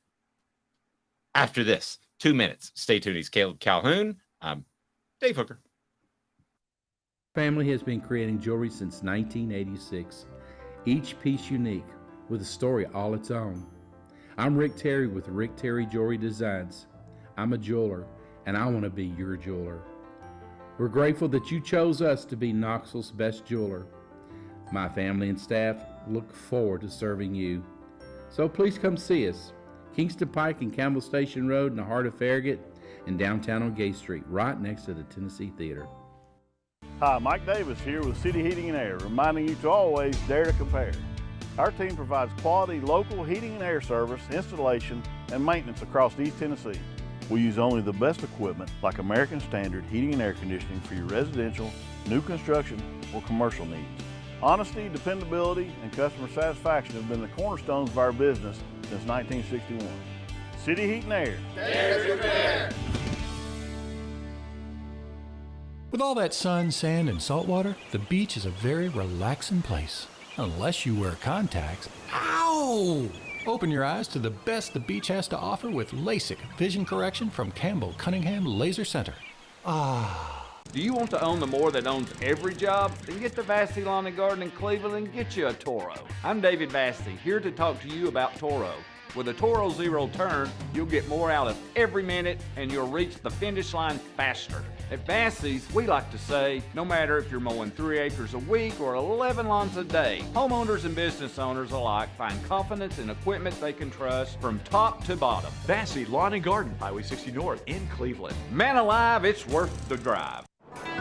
after this. 2 minutes. Stay tuned. He's Caleb Calhoun. I'm Dave Hooker. Family has been creating jewelry since 1986, each piece unique with a story all its own. I'm Rick Terry with Rick Terry Jewelry Designs. I'm a jeweler, and I want to be your jeweler. We're grateful that you chose us to be Knoxville's best jeweler. My family and staff look forward to serving you. So please come see us. Kingston Pike and Campbell Station Road in the heart of Farragut, and downtown on Gay Street, right next to the Tennessee Theater. Hi, Mike Davis here with City Heating and Air, reminding you to always dare to compare. Our team provides quality local heating and air service, installation, and maintenance across East Tennessee. We use only the best equipment like American Standard heating and air conditioning for your residential, new construction, or commercial needs. Honesty, dependability, and customer satisfaction have been the cornerstones of our business since 1961. City Heat and Air. Dare to compare. With all that sun, sand, and salt water, the beach is a very relaxing place. Unless you wear contacts. Ow! Open your eyes to the best the beach has to offer with LASIK vision correction from Campbell Cunningham Laser Center. Ah. Do you want to own the more that owns every job? Then get to Vassy Lawn and Garden in Cleveland and get you a Toro. I'm David Vassy, here to talk to you about Toro. With a Toro Zero Turn, you'll get more out of every minute and you'll reach the finish line faster. At Vassy's, we like to say, no matter if you're mowing 3 acres a week or 11 lawns a day, homeowners and business owners alike find confidence in equipment they can trust from top to bottom. Vassy Lawn and Garden, Highway 60 North in Cleveland. Man alive, it's worth the drive.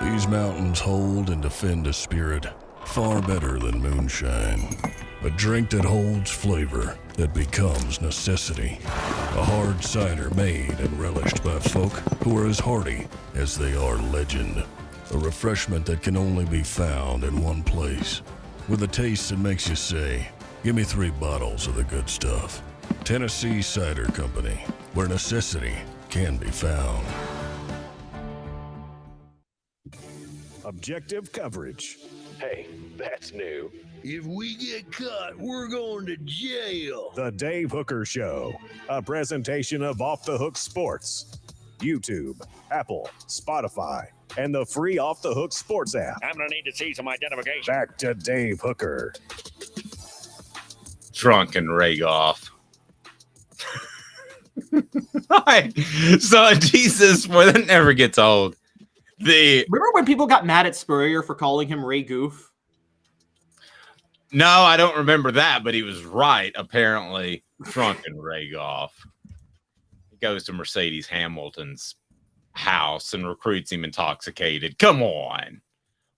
These mountains hold and defend a spirit far better than moonshine. A drink that holds flavor that becomes necessity. A hard cider made and relished by folk who are as hearty as they are legend. A refreshment that can only be found in one place. With a taste that makes you say, give me 3 bottles of the good stuff. Tennessee Cider Company, where necessity can be found. Objective coverage. Hey, that's new. If we get caught, we're going to jail. The Dave Hooker Show, a presentation of Off the Hook Sports. YouTube, Apple, Spotify, and the free Off the Hook Sports app. I'm going to need to see some identification. Back to Dave Hooker. Drunken Ragoff. All right. So, Jesus, boy, that never gets old. Remember when people got mad at Spurrier for calling him Ray Goof? No, I don't remember that, but he was right, apparently. Drunken Ragoff. He goes to Mercedes Hamilton's house and recruits him intoxicated. Come on.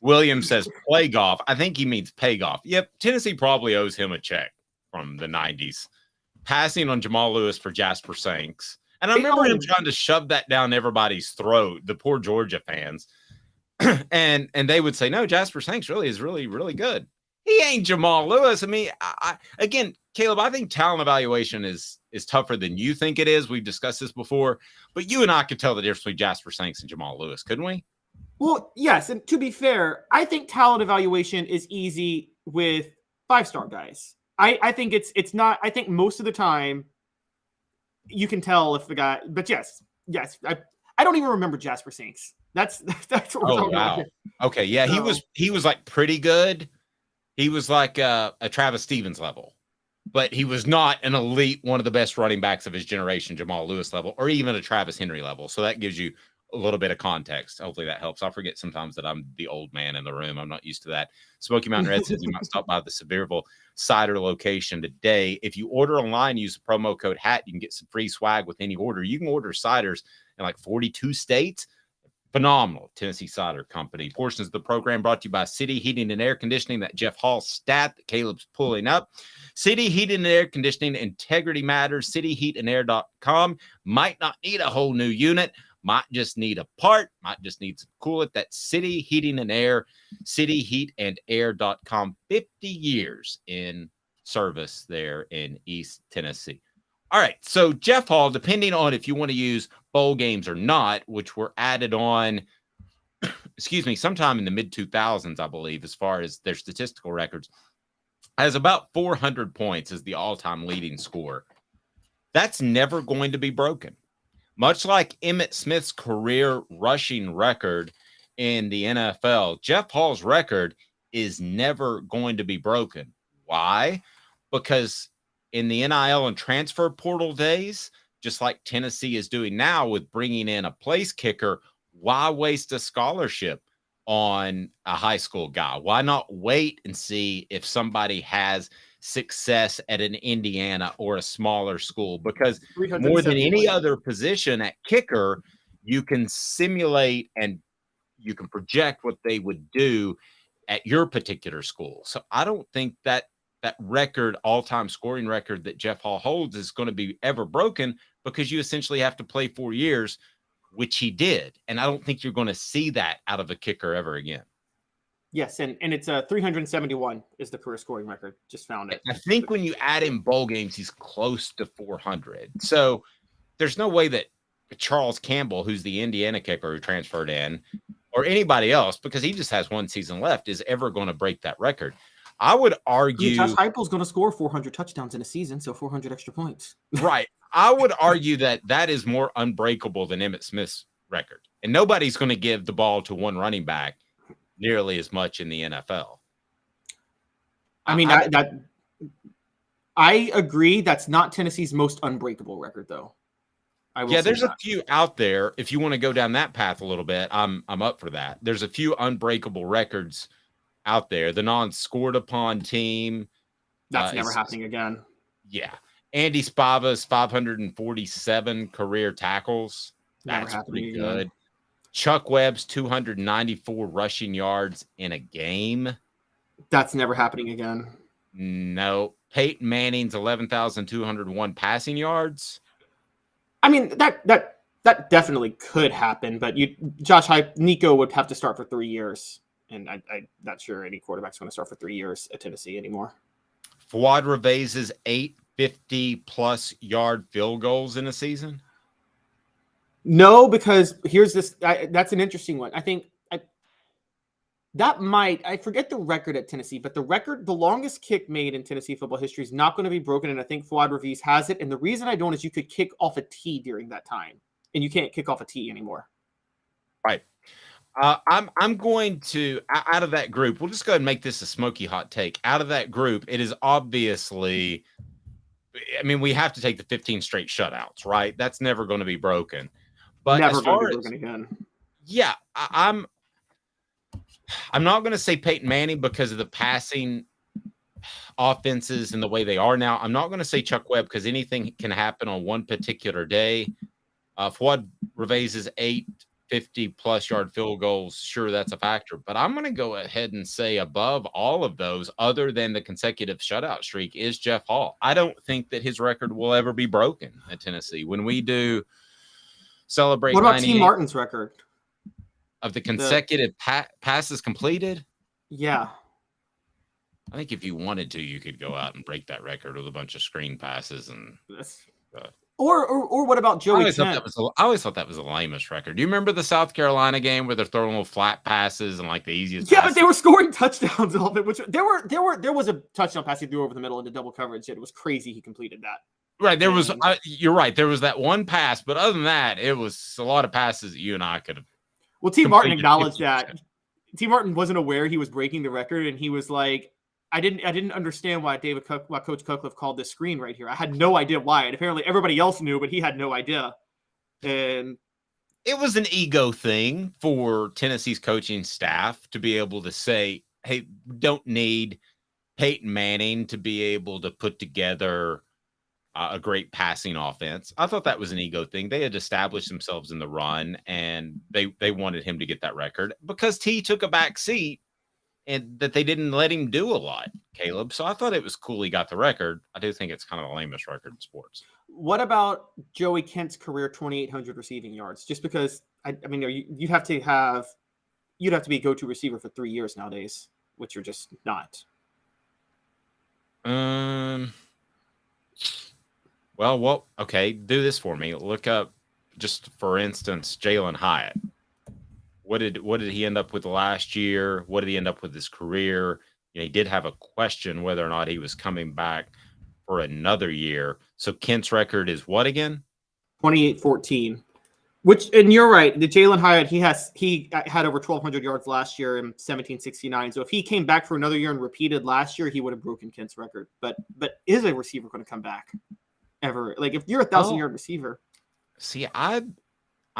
Williams says play golf. I think he means pay golf. Yep, Tennessee probably owes him a check from the 90s. Passing on Jamal Lewis for Jasper Sanks. And I remember him trying to shove that down everybody's throat, the poor Georgia fans. and they would say, no, Jasper Sanks really is really, really good. He ain't Jamal Lewis. I mean, again, Caleb, I think talent evaluation is tougher than you think it is. We've discussed this before, but you and I could tell the difference between Jasper Sanks and Jamal Lewis, couldn't we? Well, yes. And to be fair, I think talent evaluation is easy with 5-star guys. I think it's not. I think most of the time you can tell if the guy. But yes. I don't even remember Jasper Sanks. That's what we're talking about. Okay, yeah, he was like pretty good. He was like a Travis Stevens level, but he was not an elite, one of the best running backs of his generation, Jamal Lewis level, or even a Travis Henry level. So that gives you a little bit of context. Hopefully that helps. I forget sometimes that I'm the old man in the room. I'm not used to that. Smoky Mountain Red says you might stop by the Sevierville cider location today. If you order online, use the promo code HAT, you can get some free swag with any order. You can order ciders in like 42 states. Phenomenal. Tennessee Cider Company. Portions of the program brought to you by City Heating and Air Conditioning. That Jeff Hall stat that Caleb's pulling up. City Heating and Air Conditioning. Integrity matters. CityHeatandAir.com. Might not need a whole new unit. Might just need a part. Might just need some coolant. That's City Heating and Air. CityHeatandAir.com. 50 years in service there in East Tennessee. All right, so Jeff Hall, depending on if you want to use bowl games or not, which were added on, sometime in the mid-2000s, I believe, as far as their statistical records, has about 400 points as the all-time leading scorer. That's never going to be broken. Much like Emmitt Smith's career rushing record in the NFL, Jeff Hall's record is never going to be broken. Why? Because in the NIL and transfer portal days, just like Tennessee is doing now with bringing in a place kicker, why waste a scholarship on a high school guy? Why not wait and see if somebody has success at an Indiana or a smaller school? Because more than any other position at kicker, you can simulate and you can project what they would do at your particular school. So I don't think that record, all-time scoring record that Jeff Hall holds is going to be ever broken, because you essentially have to play 4 years, which he did. And I don't think you're going to see that out of a kicker ever again. Yes, and it's 371 is the career scoring record. Just found it. I think when you add in bowl games, he's close to 400. So there's no way that Charles Campbell, who's the Indiana kicker who transferred in, or anybody else, because he just has one season left, is ever going to break that record. I would argue Josh Heupel's going to score 400 touchdowns in a season, so 400 extra points. Right. I would argue that is more unbreakable than Emmitt Smith's record. And nobody's going to give the ball to one running back nearly as much in the NFL. I mean, I agree. That's not Tennessee's most unbreakable record, though. There's a few out there. If you want to go down that path a little bit, I'm up for that. There's a few unbreakable records out there. The non-scored upon team. That's never happening again. Yeah. Andy Spava's 547 career tackles. That's pretty good. Again. Chuck Webb's 294 rushing yards in a game. That's never happening again. No. Peyton Manning's 11,201 passing yards. I mean, that definitely could happen, but Nico would have to start for 3 years. And I'm not sure any quarterback's going to start for 3 years at Tennessee anymore. Fuad Revaiz's 850-plus yard field goals in a season? No, because here's this. That's an interesting one. I think I forget the record at Tennessee, but the longest kick made in Tennessee football history is not going to be broken, and I think Fuad Reveiz has it. And the reason I don't is you could kick off a tee during that time, and you can't kick off a tee anymore. Right. I'm going to, out of that group, we'll just go ahead and make this a smoky hot take. Out of that group, it is obviously, I mean, we have to take the 15 straight shutouts, right? That's never going to be broken. But never going to be broken again. Yeah, I'm not going to say Peyton Manning because of the passing offenses and the way they are now. I'm not going to say Chuck Webb because anything can happen on one particular day. Fuad Revaiz's 850-plus yard field goals, sure, that's a factor. But I'm going to go ahead and say above all of those, other than the consecutive shutout streak, is Jeff Hall. I don't think that his record will ever be broken at Tennessee. When we do celebrate, what about T. Martin's record? Of the consecutive passes completed? Yeah. I think if you wanted to, you could go out and break that record with a bunch of screen passes. And or what about Joey Kent? I always thought that was the lamest record. Do you remember the South Carolina game where they're throwing little flat passes and like the easiest passes? But they were scoring touchdowns all of it. Which there was a touchdown pass he threw over the middle into double coverage. It was crazy. He completed that. Right. There was, you're right. There was that one pass, but other than that, it was a lot of passes that you and I could have. Well, T. Martin acknowledged that. T. Martin wasn't aware he was breaking the record, and he was like, I didn't understand why Coach Cutcliffe called this screen right here. I had no idea why. And apparently everybody else knew, but he had no idea. And it was an ego thing for Tennessee's coaching staff to be able to say, hey, we don't need Peyton Manning to be able to put together a great passing offense. I thought that was an ego thing. They had established themselves in the run, and they wanted him to get that record because T took a back seat and that they didn't let him do a lot, Caleb. So I thought it was cool he got the record. I do think it's kind of the lamest record in sports. What about Joey Kent's career 2,800 receiving yards? Just because, I mean, you'd have to be a go-to receiver for 3 years nowadays, which you're just not. Well, okay. Do this for me. Look up, just for instance, Jalen Hyatt. What did he end up with last year? What did he end up with his career? He did have a question whether or not he was coming back for another year. So Kent's record is what again? 28-14. And you're right. The Jalen Hyatt, he had over 1,200 yards last year in 1769. So if he came back for another year and repeated last year, he would have broken Kent's record. But is a receiver going to come back ever? Like if you're a 1,000-yard receiver. See, I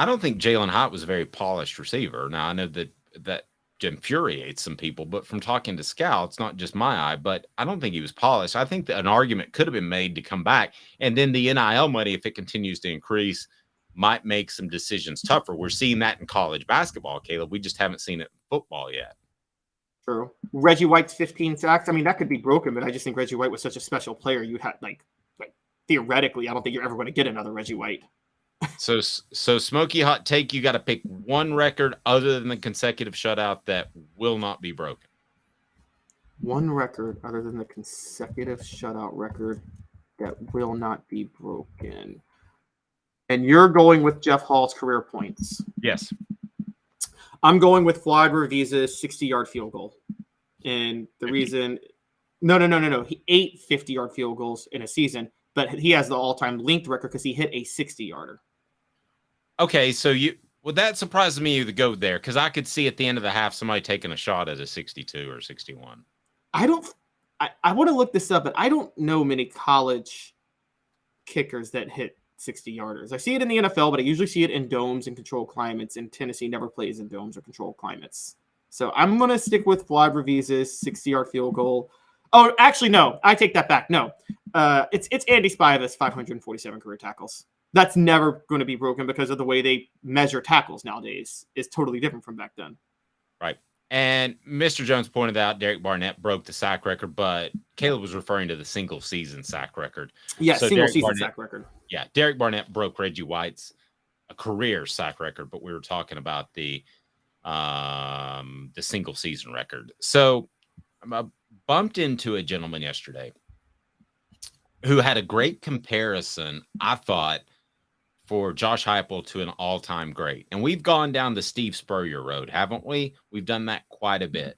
don't think Jalen Hyatt was a very polished receiver. Now I know that infuriates some people, but from talking to scouts, not just my eye, but I don't think he was polished. I think that an argument could have been made to come back, and then the NIL money, if it continues to increase, might make some decisions tougher. We're seeing that in college basketball, Caleb. We just haven't seen it in football yet. True. Reggie White's 15 sacks. I mean, that could be broken, but I just think Reggie White was such a special player. You had like theoretically, I don't think you're ever going to get another Reggie White. So smoky hot take, you got to pick one record other than the consecutive shutout that will not be broken. One record other than the consecutive shutout record that will not be broken. And you're going with Jeff Hall's career points. Yes. I'm going with Vlad Revisa's 60-yard field goal. And the reason... No. He 8 50-yard field goals in a season, but he has the all-time linked record because he hit a 60-yarder. Okay, so that surprises me to go there because I could see at the end of the half somebody taking a shot at a 62 or 61. I want to look this up, but I don't know many college kickers that hit 60-yarders. I see it in the NFL, but I usually see it in domes and controlled climates, and Tennessee never plays in domes or controlled climates. So I'm going to stick with Vlad Revisa's 60-yard field goal. Oh, actually, no. I take that back. No. It's Andy Spiva's 547 career tackles. That's never going to be broken because of the way they measure tackles nowadays is totally different from back then. Right. And Mr. Jones pointed out Derek Barnett broke the sack record, but Caleb was referring to the single season sack record. Yeah, so single season sack record. Yeah, Derek Barnett broke Reggie White's career sack record, but we were talking about the single season record. So I bumped into a gentleman yesterday who had a great comparison, I thought, for Josh Heupel to an all-time great. And we've gone down the Steve Spurrier road, haven't we? We've done that quite a bit.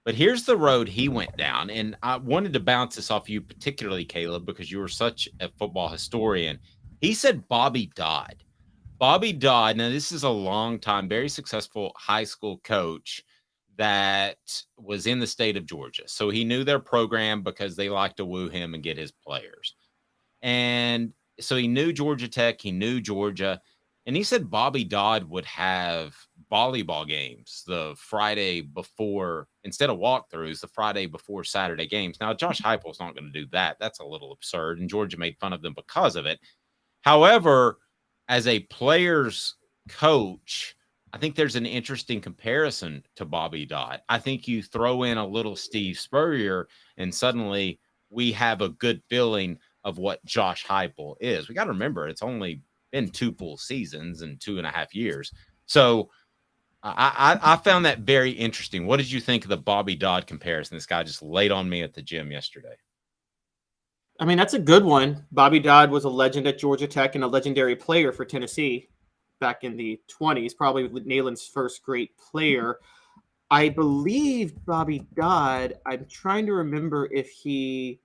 But here's the road he went down. And I wanted to bounce this off you, particularly, Caleb, because you were such a football historian. He said Bobby Dodd. Bobby Dodd, now this is a long time, very successful high school coach that was in the state of Georgia. So he knew their program because they like to woo him and get his players. And so he knew Georgia Tech, he knew Georgia, and he said Bobby Dodd would have volleyball games the Friday before, instead of walkthroughs, the Friday before Saturday games. Now, Josh Heupel's not going to do that. That's a little absurd, and Georgia made fun of them because of it. However, as a player's coach, I think there's an interesting comparison to Bobby Dodd. I think you throw in a little Steve Spurrier, and suddenly we have a good feeling of what Josh Heupel is. We got to remember, it's only been 2 full seasons and 2.5 years. So I found that very interesting. What did you think of the Bobby Dodd comparison? This guy just laid on me at the gym yesterday. I mean, that's a good one. Bobby Dodd was a legend at Georgia Tech and a legendary player for Tennessee back in the 20s, probably Neyland's first great player. I believe Bobby Dodd, I'm trying to remember if he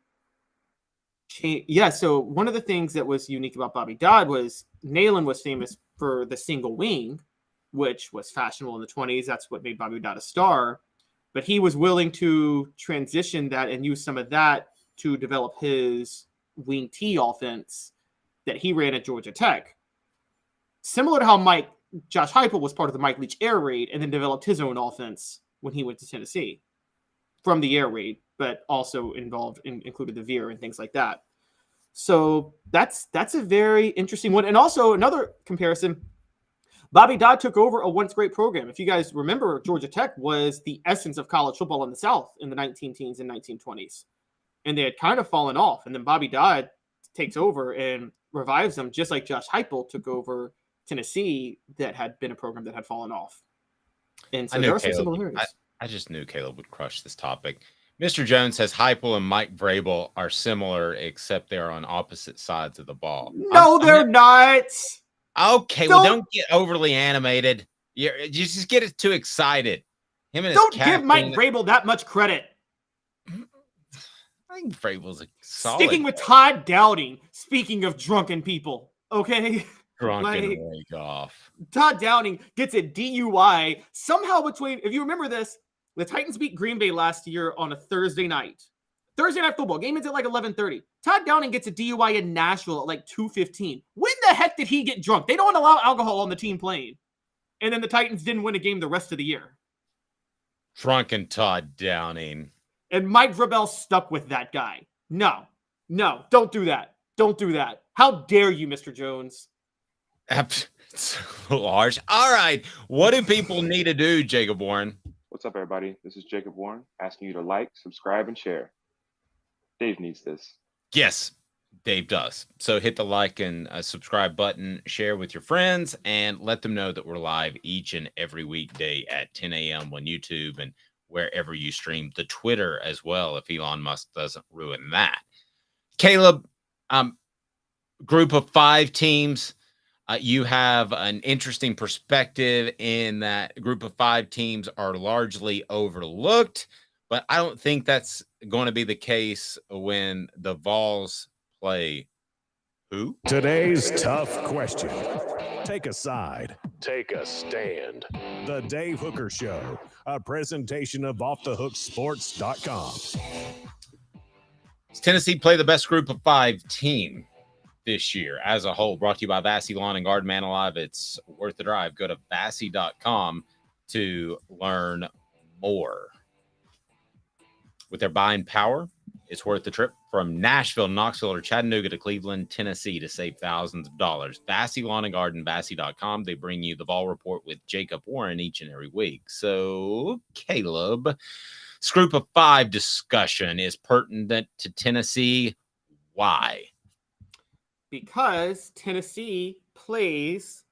changed. Yeah, so one of the things that was unique about Bobby Dodd was Neyland was famous for the single wing, which was fashionable in the 20s. That's what made Bobby Dodd a star. But he was willing to transition that and use some of that to develop his wing T offense that he ran at Georgia Tech. Similar to how Josh Heupel was part of the Mike Leach air raid and then developed his own offense when he went to Tennessee from the air raid, but also included the veer and things like that. So that's a very interesting one. And also another comparison, Bobby Dodd took over a once great program. If you guys remember, Georgia Tech was the essence of college football in the South in the 19-teens and 1920s. And they had kind of fallen off. And then Bobby Dodd takes over and revives them, just like Josh Heupel took over Tennessee that had been a program that had fallen off. And so there are some similarities. I just knew Caleb would crush this topic. Mr. Jones says Heupel and Mike Vrabel are similar, except they're on opposite sides of the ball. No, they're not. Okay, well, don't get overly animated. You just get too excited. Him and don't give Mike Vrabel that much credit. I think Vrabel's a solid. Sticking with Todd Downing, speaking of drunken people, okay? Drunken off. Todd Downing gets a DUI somehow between, if you remember this, the Titans beat Green Bay last year on a Thursday night. Thursday night football. Game ends at like 11:30. Todd Downing gets a DUI in Nashville at like 2:15. When the heck did he get drunk? They don't allow alcohol on the team playing. And then the Titans didn't win a game the rest of the year. Drunken Todd Downing. And Mike Vrabel stuck with that guy. No, don't do that. Don't do that. How dare you, Mr. Jones? It's large. All right. What do people need to do, Jacob Warren? What's up, everybody? This is Jacob Warren asking you to like, subscribe, and share. Dave needs this. Yes, Dave does. So hit the like and subscribe button, share with your friends, and let them know that we're live each and every weekday at 10 a.m. on YouTube. And wherever you stream, the Twitter as well, if Elon Musk doesn't ruin that. Caleb, group of 5 teams. You have an interesting perspective in that group of 5 teams are largely overlooked, but I don't think that's going to be the case when the Vols play who? Today's tough question. Take a side. Take a stand. The Dave Hooker Show, a presentation of offthehooksports.com. Does Tennessee play the best group of 5 team this year as a whole? Brought to you by Vassy Lawn and Garden. Man Alive. It's worth the drive. Go to Vassy.com to learn more. With their buying power, it's worth the trip from Nashville, Knoxville, or Chattanooga to Cleveland, Tennessee to save thousands of dollars. Vassy Lawn and Garden, Vassy.com. They bring you the Vol Report with Jacob Warren each and every week. So, Caleb, this group of 5 discussion is pertinent to Tennessee. Why? Because Tennessee plays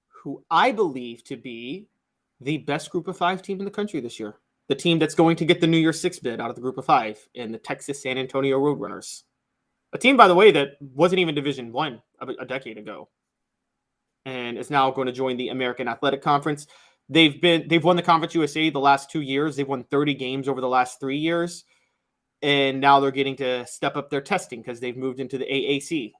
who I believe to be the best group of 5 team in the country this year. The team that's going to get the New Year's 6 bid out of the group of 5 in the Texas San Antonio Roadrunners. A team, by the way, that wasn't even Division I a decade ago and is now going to join the American Athletic Conference. They've won the Conference USA the last 2 years. They've won 30 games over the last 3 years. And now they're getting to step up their testing because they've moved into the AAC,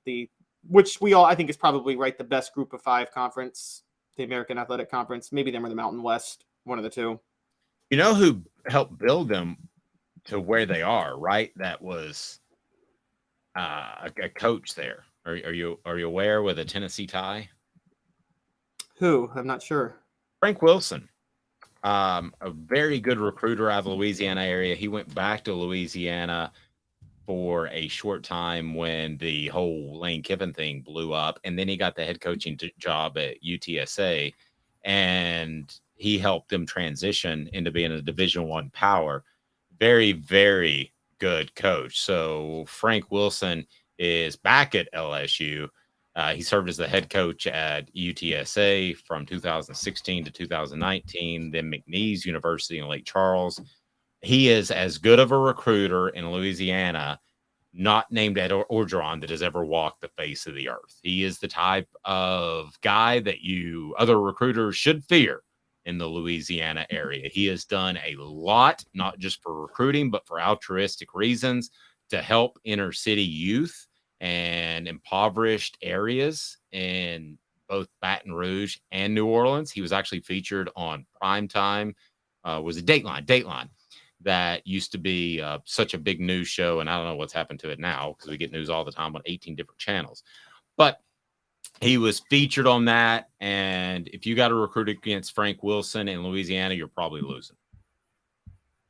which we all, I think, is probably the best group of 5 conference, the American Athletic Conference. Maybe them or the Mountain West, one of the two. You know who helped build them to where they are, right? That was a coach there. Are you aware with a Tennessee tie? Who? I'm not sure. Frank Wilson, a very good recruiter out of the Louisiana area. He went back to Louisiana for a short time when the whole Lane Kiffin thing blew up, and then he got the head coaching job at UTSA, and he helped them transition into being a Division I power. Very, very good coach. So Frank Wilson is back at LSU. He served as the head coach at UTSA from 2016 to 2019, then McNeese University in Lake Charles. He is as good of a recruiter in Louisiana, not named Ed Orgeron, that has ever walked the face of the earth. He is the type of guy that other recruiters should fear in the Louisiana area. He has done a lot, not just for recruiting, but for altruistic reasons to help inner city youth and impoverished areas in both Baton Rouge and New Orleans. He was actually featured on Primetime. Was it Dateline? That used to be such a big news show, and I don't know what's happened to it now because we get news all the time on 18 different channels. But he was featured on that, and if you got to recruit against Frank Wilson in Louisiana, you're probably losing.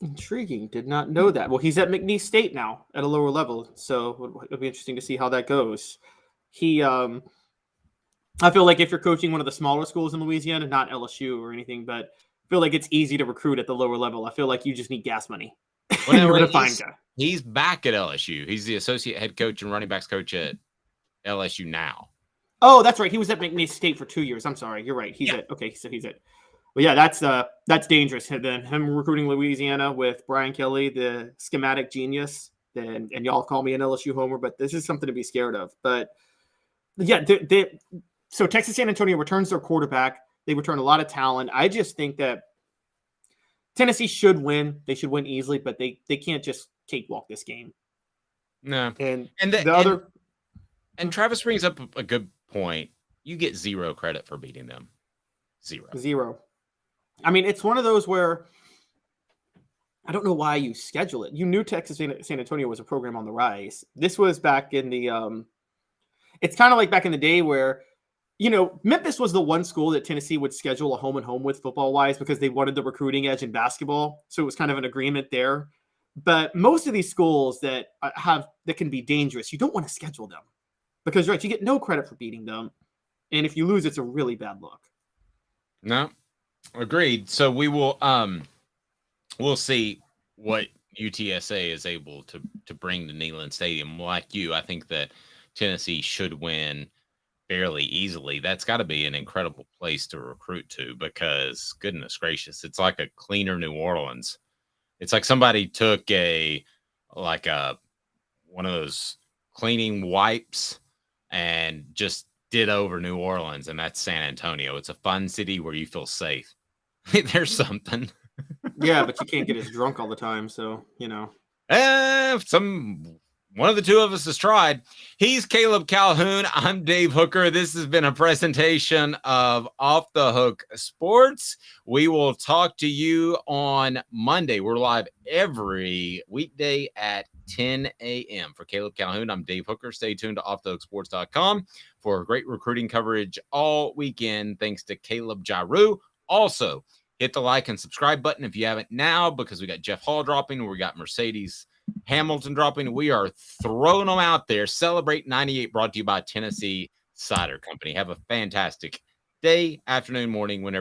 Intriguing. Did not know that. Well, he's at McNeese State now at a lower level, so it'll be interesting to see how that goes. I feel like if you're coaching one of the smaller schools in Louisiana, not LSU or anything, but I feel like it's easy to recruit at the lower level. I feel like you just need gas money. Well, You're going to find guy. He's back at LSU. He's the associate head coach and running backs coach at LSU now. Oh, that's right. He was at McNeese State for 2 years. I'm sorry. You're right. He's at. Well, yeah, that's dangerous. And then him recruiting Louisiana with Brian Kelly, the schematic genius. And y'all call me an LSU homer, but this is something to be scared of. But yeah, so Texas San Antonio returns their quarterback. They return a lot of talent. I just think that Tennessee should win. They should win easily, but they can't just cakewalk this game. No. And Travis brings up a good point. You get zero credit for beating them. Zero. I mean, it's one of those where I don't know why you schedule it. You knew Texas San Antonio was a program on the rise. This was back in the it's kind of like back in the day where, Memphis was the one school that Tennessee would schedule a home and home with football-wise because they wanted the recruiting edge in basketball. So it was kind of an agreement there. But most of these schools that can be dangerous, you don't want to schedule them because, right, you get no credit for beating them. And if you lose, it's a really bad look. No, agreed. So we will we'll see what UTSA is able to bring to Neyland Stadium. Like you, I think that Tennessee should win fairly easily. That's got to be an incredible place to recruit to because, goodness gracious, it's like a cleaner New Orleans It's like somebody took one of those cleaning wipes and just did over New Orleans, and that's San Antonio. It's a fun city where you feel safe. There's something. Yeah, but you can't get as drunk all the time, so you know. One of the two of us has tried. He's Caleb Calhoun. I'm Dave Hooker. This has been a presentation of Off the Hook Sports. We will talk to you on Monday. We're live every weekday at 10 a.m. For Caleb Calhoun, I'm Dave Hooker. Stay tuned to offthehooksports.com for great recruiting coverage all weekend. Thanks to Caleb Giroux. Also, hit the like and subscribe button if you haven't now, because we got Jeff Hall dropping. We got Mercedes Hamilton dropping. We are throwing them out there. Celebrate 98, brought to you by Tennessee Cider Company. Have a fantastic day, afternoon, morning, whenever